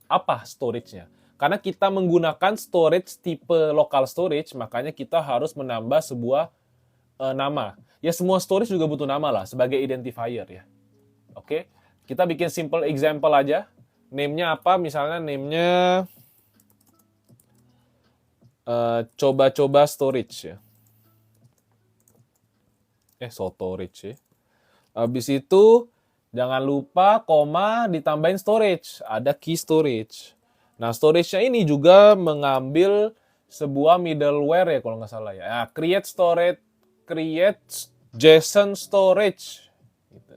apa storage-nya. Karena kita menggunakan storage tipe local storage, makanya kita harus menambah sebuah nama. Ya semua storage juga butuh nama lah sebagai identifier ya. Oke, kita bikin simple example aja. Name-nya apa? Misalnya name-nya coba-coba storage ya. Storage ya. Habis itu jangan lupa koma ditambahin storage. Ada key storage. Nah, storage-nya ini juga mengambil sebuah middleware ya kalau nggak salah ya. Create storage, create JSON storage. Gitu.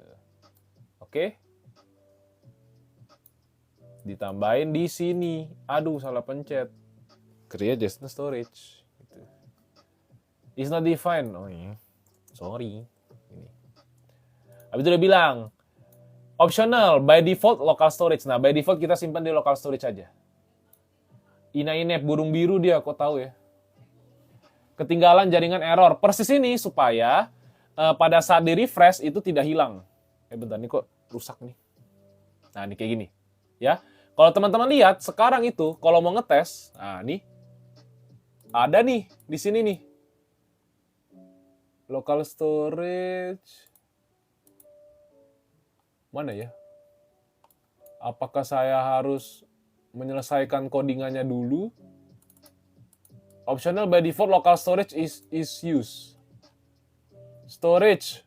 Oke. Ditambahin di sini. Aduh, salah pencet. Create JSON storage. Gitu. It's not defined. Oh iya. Sorry. Ini. Habis itu udah bilang, optional, by default local storage. Nah, by default kita simpan di local storage aja. Inep, burung biru dia, kok tahu ya. Ketinggalan jaringan error. Persis ini supaya pada saat di refresh itu tidak hilang. Bentar, ini kok rusak nih. Nah, ini kayak gini. Ya. Kalau teman-teman lihat, sekarang itu kalau mau ngetes, nah nih, ada nih, di sini nih. Local storage. Mana ya? Apakah saya harus menyelesaikan codingannya dulu? Optional by default local storage is used. Storage.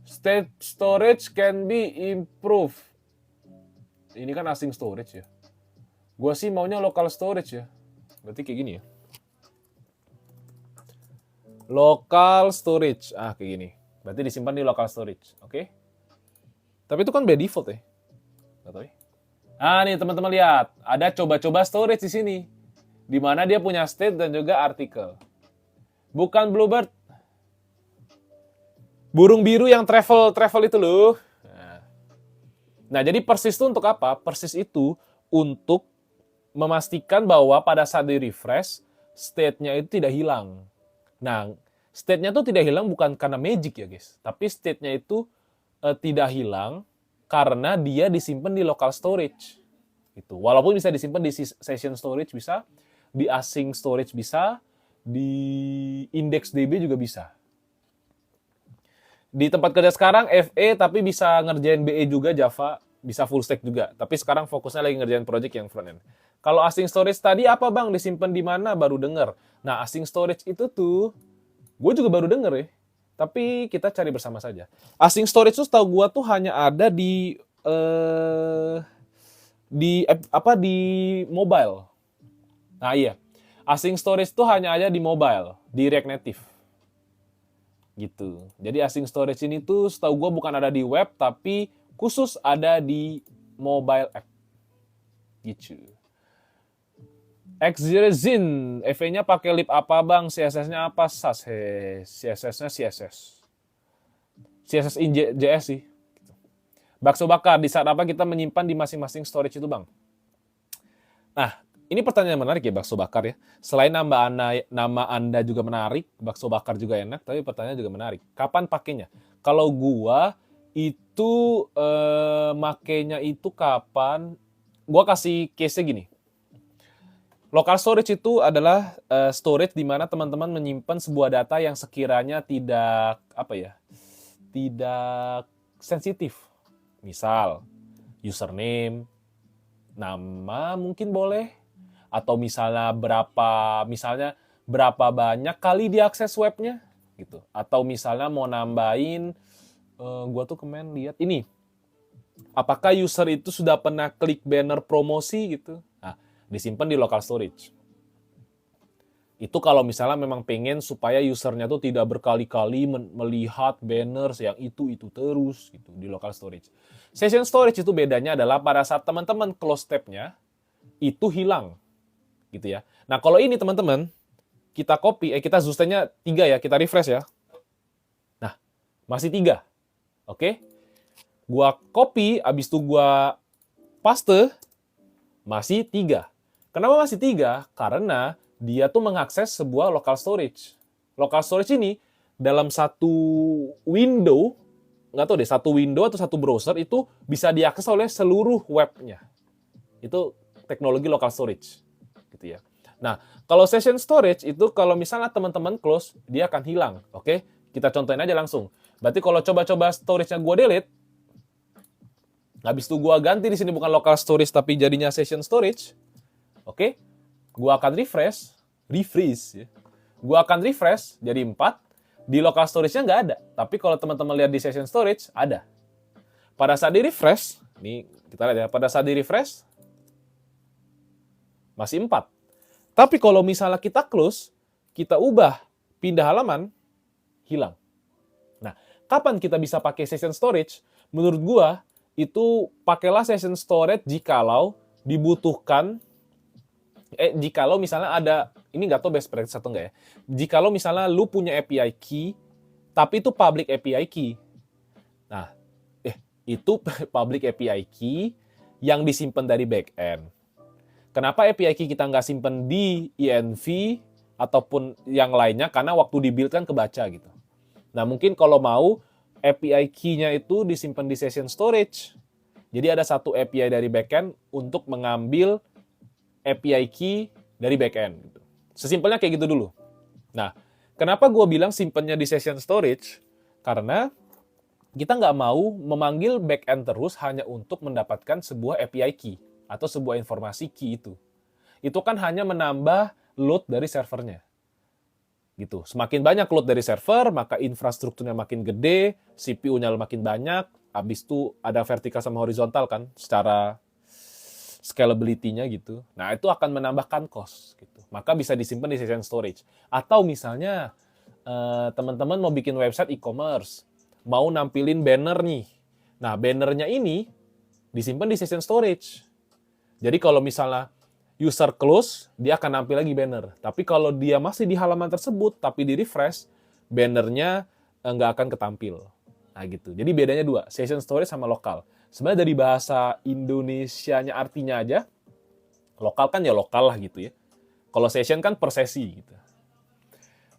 State storage can be improved. Ini kan async storage ya. Gua sih maunya local storage ya. Berarti kayak gini ya. Local storage. Kayak gini. Berarti disimpan di local storage. Oke? Tapi itu kan by default ya. Nggak tahu ya. Nih teman-teman lihat. Ada coba-coba storage di sini. Di mana dia punya state dan juga artikel. Bukan Bluebird. Burung biru yang travel itu loh. Nah, jadi persis itu untuk apa? Persis itu untuk memastikan bahwa pada saat di refresh, state-nya itu tidak hilang. Nah, state-nya itu tidak hilang bukan karena magic ya guys. Tapi state-nya itu tidak hilang karena dia disimpan di local storage. Gitu. Walaupun bisa disimpan di session storage bisa, di async storage bisa, di IndexedDB juga bisa. Di tempat kerja sekarang FE tapi bisa ngerjain BE juga Java. bisa full stack juga. Tapi sekarang fokusnya lagi ngerjain project yang front end. Kalau async storage tadi apa bang? Disimpan di mana? Baru denger. Nah async storage itu tuh, gue juga baru denger ya. Tapi kita cari bersama saja. Async storage tuh setahu gue tuh hanya ada di mobile. Nah iya, async storage tuh hanya ada di mobile, di React Native. Gitu. Jadi async storage ini tuh setahu gue bukan ada di web, tapi khusus ada di mobile app. Gitu. Xzin, EV-nya pakai lib apa bang? CSS-nya apa? SAS. CSS-nya CSS. CSS in JS sih. Bakso bakar, di saat apa kita menyimpan di masing-masing storage itu bang? Nah, ini pertanyaan menarik ya Bakso Bakar ya. Selain nama Anda juga menarik, Bakso Bakar juga enak, tapi pertanyaan juga menarik. Kapan pakainya? Kalau gua itu makainya itu kapan? Gua kasih case-nya gini. Local storage itu adalah storage di mana teman-teman menyimpan sebuah data yang sekiranya tidak tidak sensitif. Misal username, nama mungkin boleh, atau misalnya berapa banyak kali diakses webnya gitu, atau misalnya mau nambahin gua tuh kemarin lihat ini, apakah user itu sudah pernah klik banner promosi gitu. Nah, disimpan di local storage. Itu kalau misalnya memang pengen supaya usernya tuh tidak berkali-kali melihat banners yang itu terus gitu di local storage. Session storage itu bedanya adalah pada saat teman-teman close tab-nya itu hilang gitu ya. Nah, kalau ini teman-teman kita copy, kita Zusten-nya 3 ya, kita refresh ya. Nah, masih 3. Oke? Gua copy, abis itu gua paste, masih 3. Kenapa masih 3? Karena dia tuh mengakses sebuah local storage. Local storage ini dalam satu window, nggak tahu deh, satu window atau satu browser itu bisa diakses oleh seluruh webnya. Itu teknologi local storage. Gitu ya. Nah, kalau session storage itu kalau misalnya teman-teman close, dia akan hilang. Oke? Kita contohin aja langsung. Berarti kalau coba-coba storage-nya gua delete, habis itu gua ganti di sini bukan local storage tapi jadinya session storage. Oke? Gua akan refresh ya. Gua akan refresh jadi 4. Di local storage-nya nggak ada. Tapi kalau teman-teman lihat di session storage, ada. Pada saat di refresh, nih kita lihat ya, pada saat di refresh, masih 4. Tapi kalau misalnya kita close, kita ubah, pindah halaman, hilang. Nah, kapan kita bisa pakai session storage? Menurut gua, itu pakailah session storage jikalau dibutuhkan, jikalau misalnya ada, ini nggak tahu best practice atau enggak ya, jikalau misalnya lu punya API key, tapi itu public API key. Nah, itu public API key yang disimpan dari backend. Kenapa API key kita nggak simpen di env ataupun yang lainnya? Karena waktu di-build kan kebaca gitu. Nah, mungkin kalau mau API key-nya itu disimpan di session storage. Jadi ada satu API dari backend untuk mengambil API key dari backend. Gitu. Sesimpelnya kayak gitu dulu. Nah, kenapa gue bilang simpennya di session storage? Karena kita nggak mau memanggil backend terus hanya untuk mendapatkan sebuah API key atau sebuah informasi key itu. Itu kan hanya menambah load dari servernya. Gitu. Semakin banyak load dari server, maka infrastrukturnya makin gede, CPU-nya makin banyak, habis itu ada vertikal sama horizontal kan, secara scalability-nya gitu. Nah, itu akan menambahkan cost gitu. Maka bisa disimpan di session storage. Atau misalnya teman-teman mau bikin website e-commerce, mau nampilin banner nih. Nah, bannernya ini disimpan di session storage. Jadi kalau misalnya user close, dia akan nampil lagi banner. Tapi kalau dia masih di halaman tersebut, tapi di refresh, bannernya nggak akan ketampil. Nah gitu. Jadi bedanya 2, session storage sama lokal. Sebenarnya dari bahasa Indonesianya artinya aja, lokal kan ya lokal lah gitu ya. Kalau session kan per sesi gitu.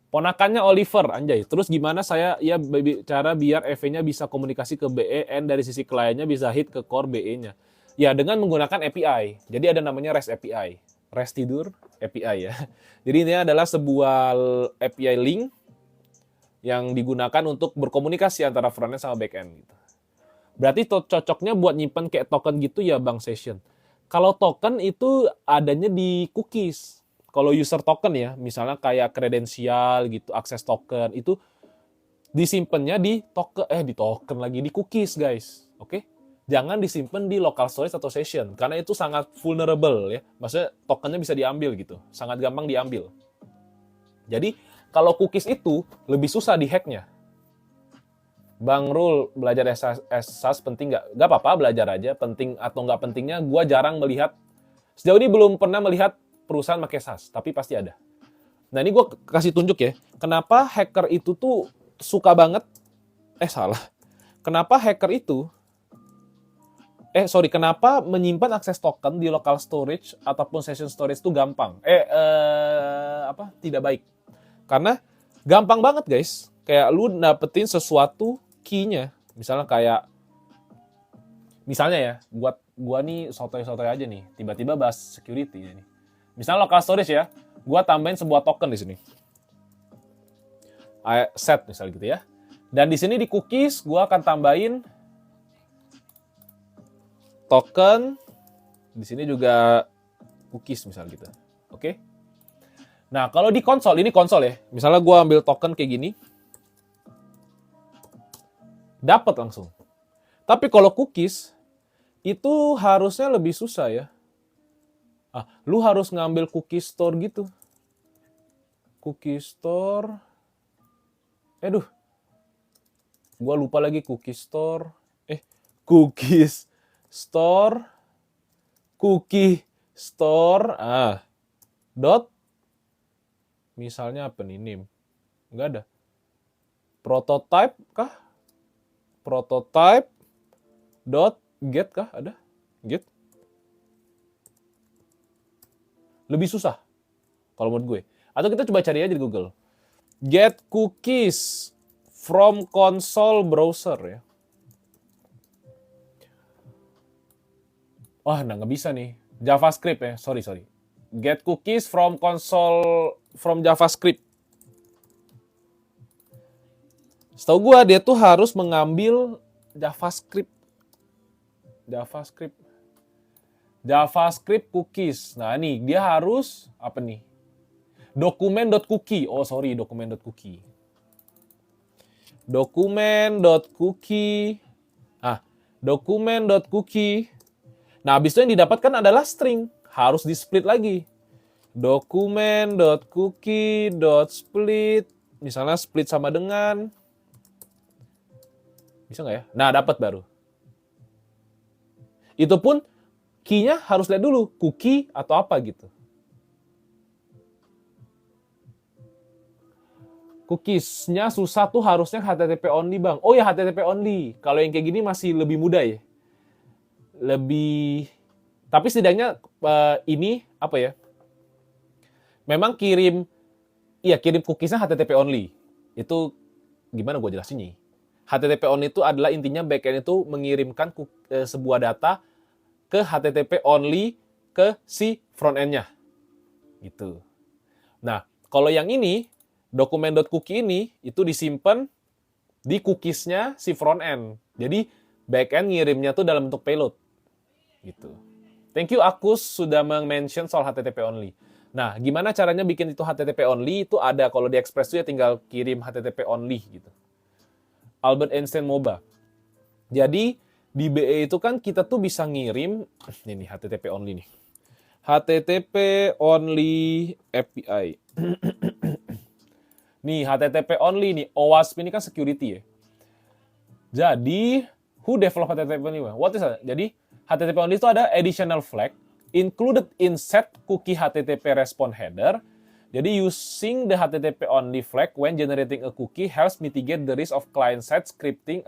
Ponakannya Oliver, anjay. Terus gimana saya cara biar EV-nya bisa komunikasi ke BE, N dari sisi kliennya bisa hit ke core BE-nya. Ya dengan menggunakan API. Jadi ada namanya REST API. REST tidur API ya. Jadi ini adalah sebuah API link yang digunakan untuk berkomunikasi antara frontend sama backend gitu. Berarti cocoknya buat nyimpan kayak token gitu ya Bang Session. Kalau token itu adanya di cookies. Kalau user token ya, misalnya kayak kredensial gitu, akses token, itu disimpannya di token lagi, di cookies guys. Oke? Jangan disimpan di local storage atau session, karena itu sangat vulnerable ya. Maksudnya tokennya bisa diambil gitu, sangat gampang diambil. Jadi kalau cookies itu lebih susah dihacknya. Bang Rul, belajar SAS penting nggak? Nggak apa-apa, belajar aja. Penting atau nggak pentingnya, gue jarang melihat. Sejauh ini belum pernah melihat perusahaan pakai SAS, tapi pasti ada. Nah ini gue kasih tunjuk ya, kenapa hacker itu tuh suka banget, kenapa hacker itu, kenapa menyimpan akses token di local storage ataupun session storage itu gampang, tidak baik. Karena gampang banget guys, kayak lu dapetin sesuatu key-nya, misalnya ya, gua nih sotoy-sotoy aja nih, tiba-tiba bahas security nih. Misalnya local storage ya, gua tambahin sebuah token di sini. Set misalnya gitu ya. Dan di sini di cookies gua akan tambahin token, di sini juga cookies misalnya gitu. Oke? Nah, kalau di konsol, ini konsol ya. Misalnya gua ambil token kayak gini. Dapat langsung. Tapi kalau cookies itu harusnya lebih susah ya. Lu harus ngambil cookie store gitu. Cookie store. Gua lupa lagi cookie store. Cookies store. Cookie store. Dot. Misalnya apa nih name? Nggak ada. Prototype kah? Prototype. Dot. Get kah? Ada? Get. Lebih susah. Kalau menurut gue. Atau kita coba cari aja di Google. Get cookies from console browser ya. Nggak bisa nih. JavaScript ya, sorry. Get cookies from console from JavaScript. Setahu gue dia tuh harus mengambil JavaScript cookies. Nah ini dia harus apa nih? Dokumen.cookie. Dokumen.cookie. Dokumen.cookie. Dokumen.cookie. Nah, habis itu yang didapatkan adalah string. Harus di-split lagi. Dokumen.cookie.split. Misalnya split sama dengan. Bisa nggak ya? Nah, dapat baru. Itu pun key-nya harus lihat dulu. Cookie atau apa gitu. Cookies-nya susah tuh harusnya HTTP only bang. Oh ya HTTP only. Kalau yang kayak gini masih lebih mudah ya. Tapi setidaknya ini apa ya? Memang kirim cookies-nya HTTP only. Itu gimana gue jelasinnya? HTTP only itu adalah intinya backend itu mengirimkan sebuah data ke HTTP only ke si front-end-nya. Gitu. Nah, kalau yang ini dokumen.cookie ini itu disimpan di cookies-nya si front-end. Jadi back-end ngirimnya tuh dalam bentuk payload. Gitu. Thank you Akus sudah mention soal HTTP only. Nah, gimana caranya bikin itu HTTP only? Itu ada kalau di Express itu ya tinggal kirim HTTP only gitu. Albert Einstein MOBA. Jadi di BE itu kan kita tuh bisa ngirim ini HTTP only nih. HTTP only API. Nih, HTTP only nih. OWASP ini kan security ya. Jadi, who develop HTTP only? What is that? Jadi, HTTP only itu ada additional flag included in set cookie HTTP response header. Jadi, using the HTTP only flag when generating a cookie helps mitigate the risk of client-side scripting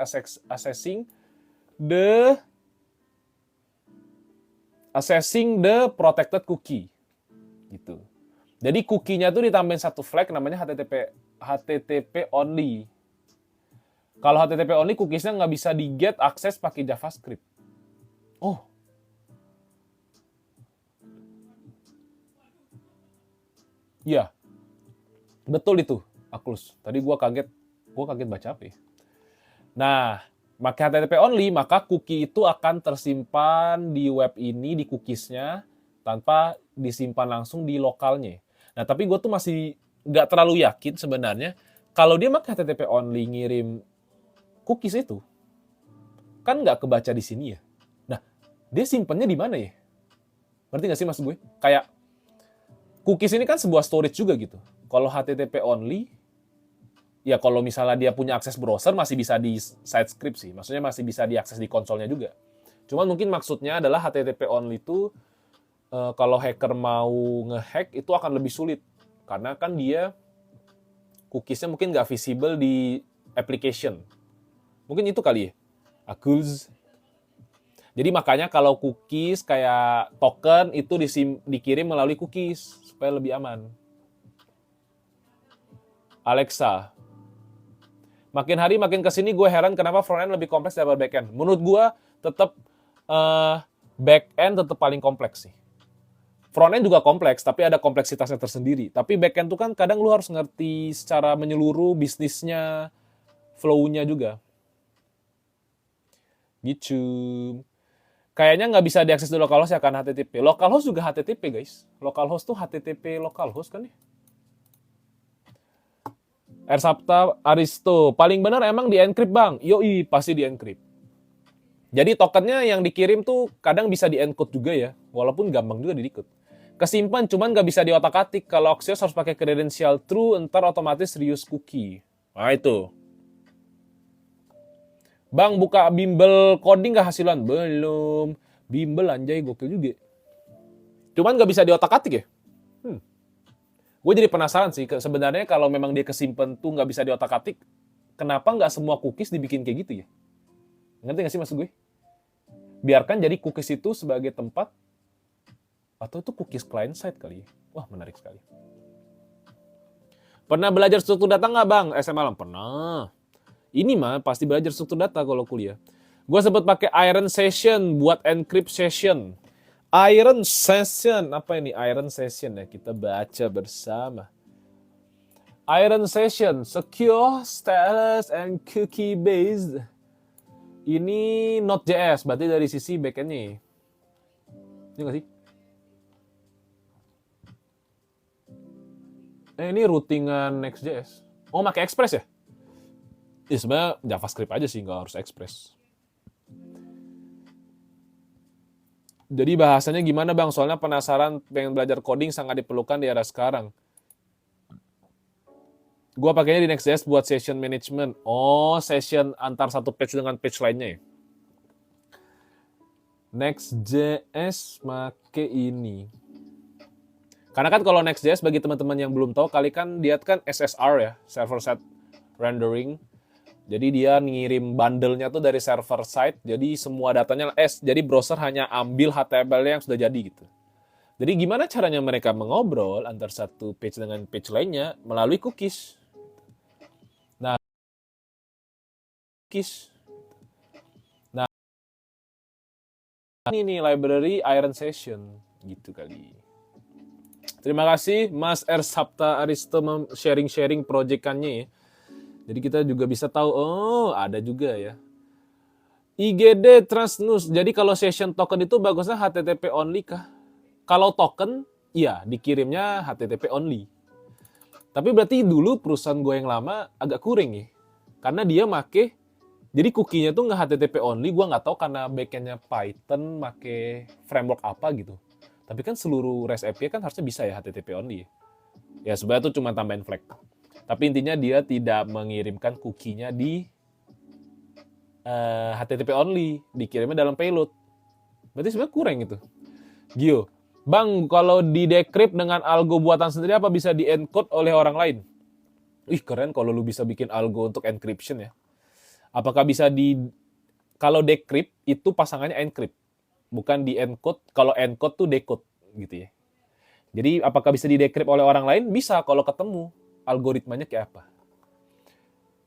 assessing the protected cookie. Gitu. Jadi cookie-nya tuh ditambahin satu flag namanya HTTP only. Kalau HTTP only cookies-nya nggak bisa di-get akses pakai JavaScript. Oh. Iya. Betul itu, Aklus. Tadi gua kaget baca apa ya? Nah, pakai HTTP only, maka cookie itu akan tersimpan di web ini, di cookiesnya, tanpa disimpan langsung di lokalnya. Nah, tapi gue tuh masih nggak terlalu yakin sebenarnya, kalau dia pakai HTTP only ngirim cookies itu, kan nggak kebaca di sini ya. Nah, dia simpennya di mana ya? Ngerti nggak sih maksud gue? Kayak, cookies ini kan sebuah storage juga gitu. Kalau HTTP only, ya kalau misalnya dia punya akses browser masih bisa di side script sih. Maksudnya masih bisa diakses di konsolnya juga. Cuman mungkin maksudnya adalah HTTP only itu kalau hacker mau ngehack itu akan lebih sulit. Karena kan dia cookiesnya mungkin nggak visible di application. Mungkin itu kali ya. Accuse. Jadi makanya kalau cookies kayak token itu dikirim melalui cookies supaya lebih aman. Alexa, makin hari makin kesini gue heran kenapa front end lebih kompleks daripada back end. Menurut gue tetap back end tetap paling kompleks sih. Front end juga kompleks, tapi ada kompleksitasnya tersendiri. Tapi back end tuh kan kadang lu harus ngerti secara menyeluruh bisnisnya, flow-nya juga. Gitu. Kayaknya nggak bisa diakses di localhost ya kan HTTP. Localhost juga HTTP guys. Localhost tuh HTTP localhost kan ya. Ersapta Aristo, paling benar emang di encrypt bang? Yoi, pasti di encrypt. Jadi tokennya yang dikirim tuh kadang bisa di encode juga ya, walaupun gampang juga di-decode. Kesimpan cuman nggak bisa diotak-atik. Kalau Axios harus pakai kredensial true, ntar otomatis reuse cookie. Nah itu. Bang, buka bimbel coding nggak hasilan? Belum. Bimbel anjay, gokil juga. Cuman nggak bisa diotak-atik ya? Gue jadi penasaran sih, sebenarnya kalau memang dia kesimpan tuh nggak bisa diotak-atik, kenapa nggak semua cookies dibikin kayak gitu ya? Ngerti nggak sih maksud gue? Biarkan jadi cookies itu sebagai tempat, atau itu cookies client side kali ya? Wah, menarik sekali. Pernah belajar struktur data nggak bang? SMA lah? Pernah. Ini mah pasti belajar struktur data kalau kuliah. Gue sempat pakai Iron Session buat encrypt session. Iron Session, apa ini Iron Session ya? Kita baca bersama. Iron Session, secure, stateless, and cookie based. Ini Node.js, berarti dari sisi backend-nya. Ini nggak sih? Ini routingan Next.js. Oh, pakai Express ya? Ya sebenarnya JavaScript aja sih, nggak harus Express. Jadi bahasanya gimana bang? Soalnya penasaran pengen belajar coding sangat diperlukan di era sekarang. Gua pakainya di Next.js buat session management. Oh, session antar satu page dengan page lainnya ya? Next.js make ini. Karena kan kalau Next.js bagi teman-teman yang belum tahu, kali kan dia kan SSR ya, server side rendering. Jadi dia ngirim bundle-nya tuh dari server side, jadi semua datanya jadi browser hanya ambil HTML yang sudah jadi gitu. Jadi gimana caranya mereka mengobrol antar satu page dengan page lainnya melalui cookies. Nah, cookies. Nah, ini nih library Iron Session gitu kali. Terima kasih Mas Ersapta Aristo sharing-sharing proyekannya ya. Jadi kita juga bisa tahu, oh ada juga ya. IGD Transnews, jadi kalau session token itu bagusnya HTTP only kah? Kalau token, iya dikirimnya HTTP only. Tapi berarti dulu perusahaan gue yang lama agak kurang ya. Karena dia make, jadi cookie-nya tuh nggak HTTP only, gue nggak tahu karena backend-nya Python, make framework apa gitu. Tapi kan seluruh REST API kan harusnya bisa ya HTTP only. Ya sebenarnya itu cuma tambahin flag. Tapi intinya dia tidak mengirimkan cookie-nya di HTTP only, dikirimnya dalam payload. Berarti sebenarnya kurang gitu. Gio, bang, kalau di decrypt dengan algo buatan sendiri apa bisa di-encode oleh orang lain? Ih, keren kalau lu bisa bikin algo untuk encryption ya. Apakah bisa kalau decrypt itu pasangannya encrypt, bukan di-encode. Kalau encode tuh decode gitu ya. Jadi apakah bisa di-decrypt oleh orang lain? Bisa kalau ketemu algoritmanya kayak apa.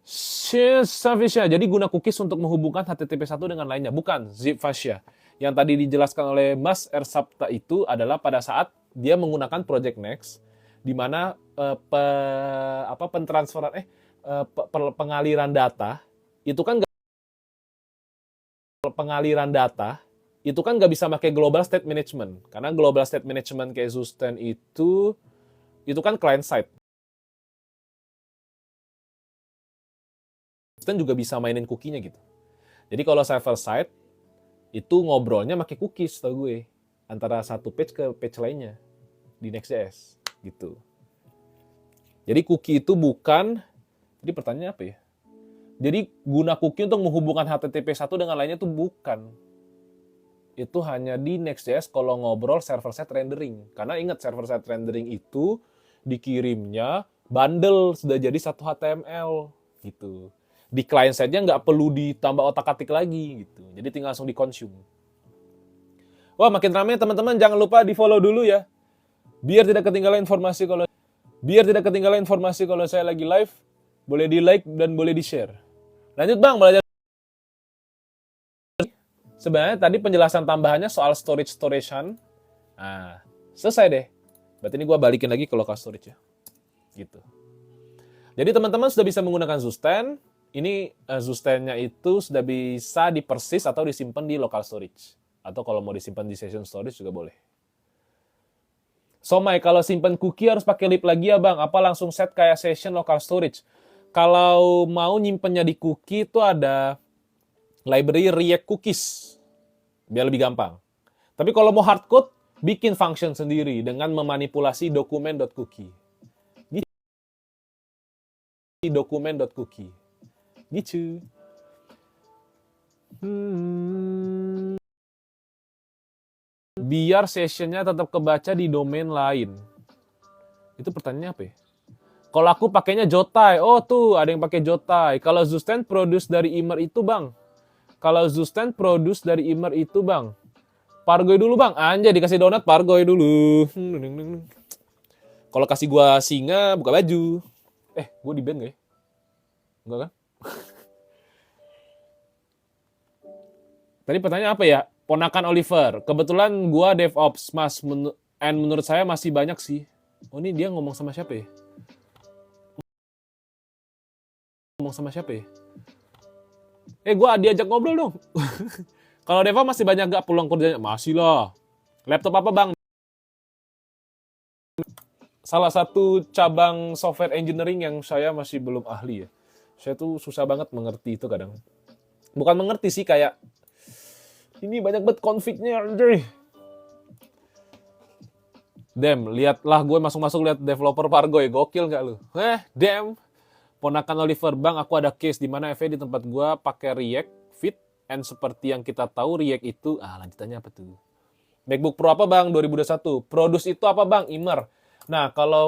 Zipfasha, jadi guna cookies untuk menghubungkan HTTP 1 dengan lainnya. Bukan, Zipfasha. Yang tadi dijelaskan oleh Mas Ersapta itu adalah pada saat dia menggunakan Project Next, di mana pentransferan, pengaliran data, itu kan pengaliran data, itu kan nggak bisa pakai global state management. Karena global state management kayak Zustand itu kan client side. Zustand juga bisa mainin cookie-nya gitu. Jadi kalau server side, itu ngobrolnya pakai cookies, tau gue. Antara satu page ke page lainnya di Next.js gitu. Jadi cookie itu bukan, jadi pertanyaannya apa ya? Jadi guna cookie untuk menghubungkan HTTP satu dengan lainnya itu bukan. Itu hanya di Next.js kalau ngobrol server-side rendering. Karena ingat server-side rendering itu dikirimnya bundle sudah jadi satu HTML gitu. Di client side-nya nggak perlu ditambah otak-atik lagi gitu. Jadi tinggal langsung di-consume. Wah, makin ramai teman-teman, jangan lupa di-follow dulu ya. Biar tidak ketinggalan informasi kalau saya lagi live. Boleh di-like dan boleh di-share. Lanjut Bang, belajar. Sebenarnya tadi penjelasan tambahannya soal storage-storagean. Nah, selesai deh. Berarti ini gue balikin lagi ke local storage ya. Gitu. Jadi teman-teman sudah bisa menggunakan Zustand. Ini Zustand-nya itu sudah bisa dipersis atau disimpan di local storage. Atau kalau mau disimpan di session storage juga boleh. Somai, kalau simpan cookie harus pakai lib lagi ya Bang? Apa langsung set kayak session local storage? Kalau mau nyimpennya di cookie itu ada library React Cookies. Biar lebih gampang. Tapi kalau mau hardcode, bikin function sendiri dengan memanipulasi dokumen.cookie. Dokumen.cookie. Gitu. Biar sessionnya tetap kebaca di domain lain. Itu pertanyaannya apa ya? Kalau aku pakainya Jotai. Oh tuh, ada yang pakai Jotai. Kalau Zustand produce dari Immer itu Bang. Pargoy dulu Bang. Anjay, dikasih donat Pargoy dulu. Kalau kasih gua singa, buka baju. Gua di band gak ya? Enggak kan? Tadi pertanyaan apa ya? Ponakan Oliver. Kebetulan gua DevOps, Mas. Menurut saya masih banyak sih. Oh, ini dia ngomong sama siapa ya? Gua diajak ngobrol dong. Kalau Deva masih banyak gak pulang kerjanya? Masih lah. Laptop apa Bang? Salah satu cabang software engineering yang saya masih belum ahli ya. Saya tuh susah banget mengerti itu kadang. Bukan mengerti sih, kayak ini banyak banget config-nya. Damn, lihatlah gue masuk-masuk lihat developer Pargoy. Gokil gak lu? Damn. Ponakan Oliver, Bang, aku ada case di mana FE di tempat gue pakai React, Fit, and seperti yang kita tahu React itu, lanjutannya apa tuh? MacBook Pro apa Bang 2021? Produce itu apa Bang? Immer. Nah, kalau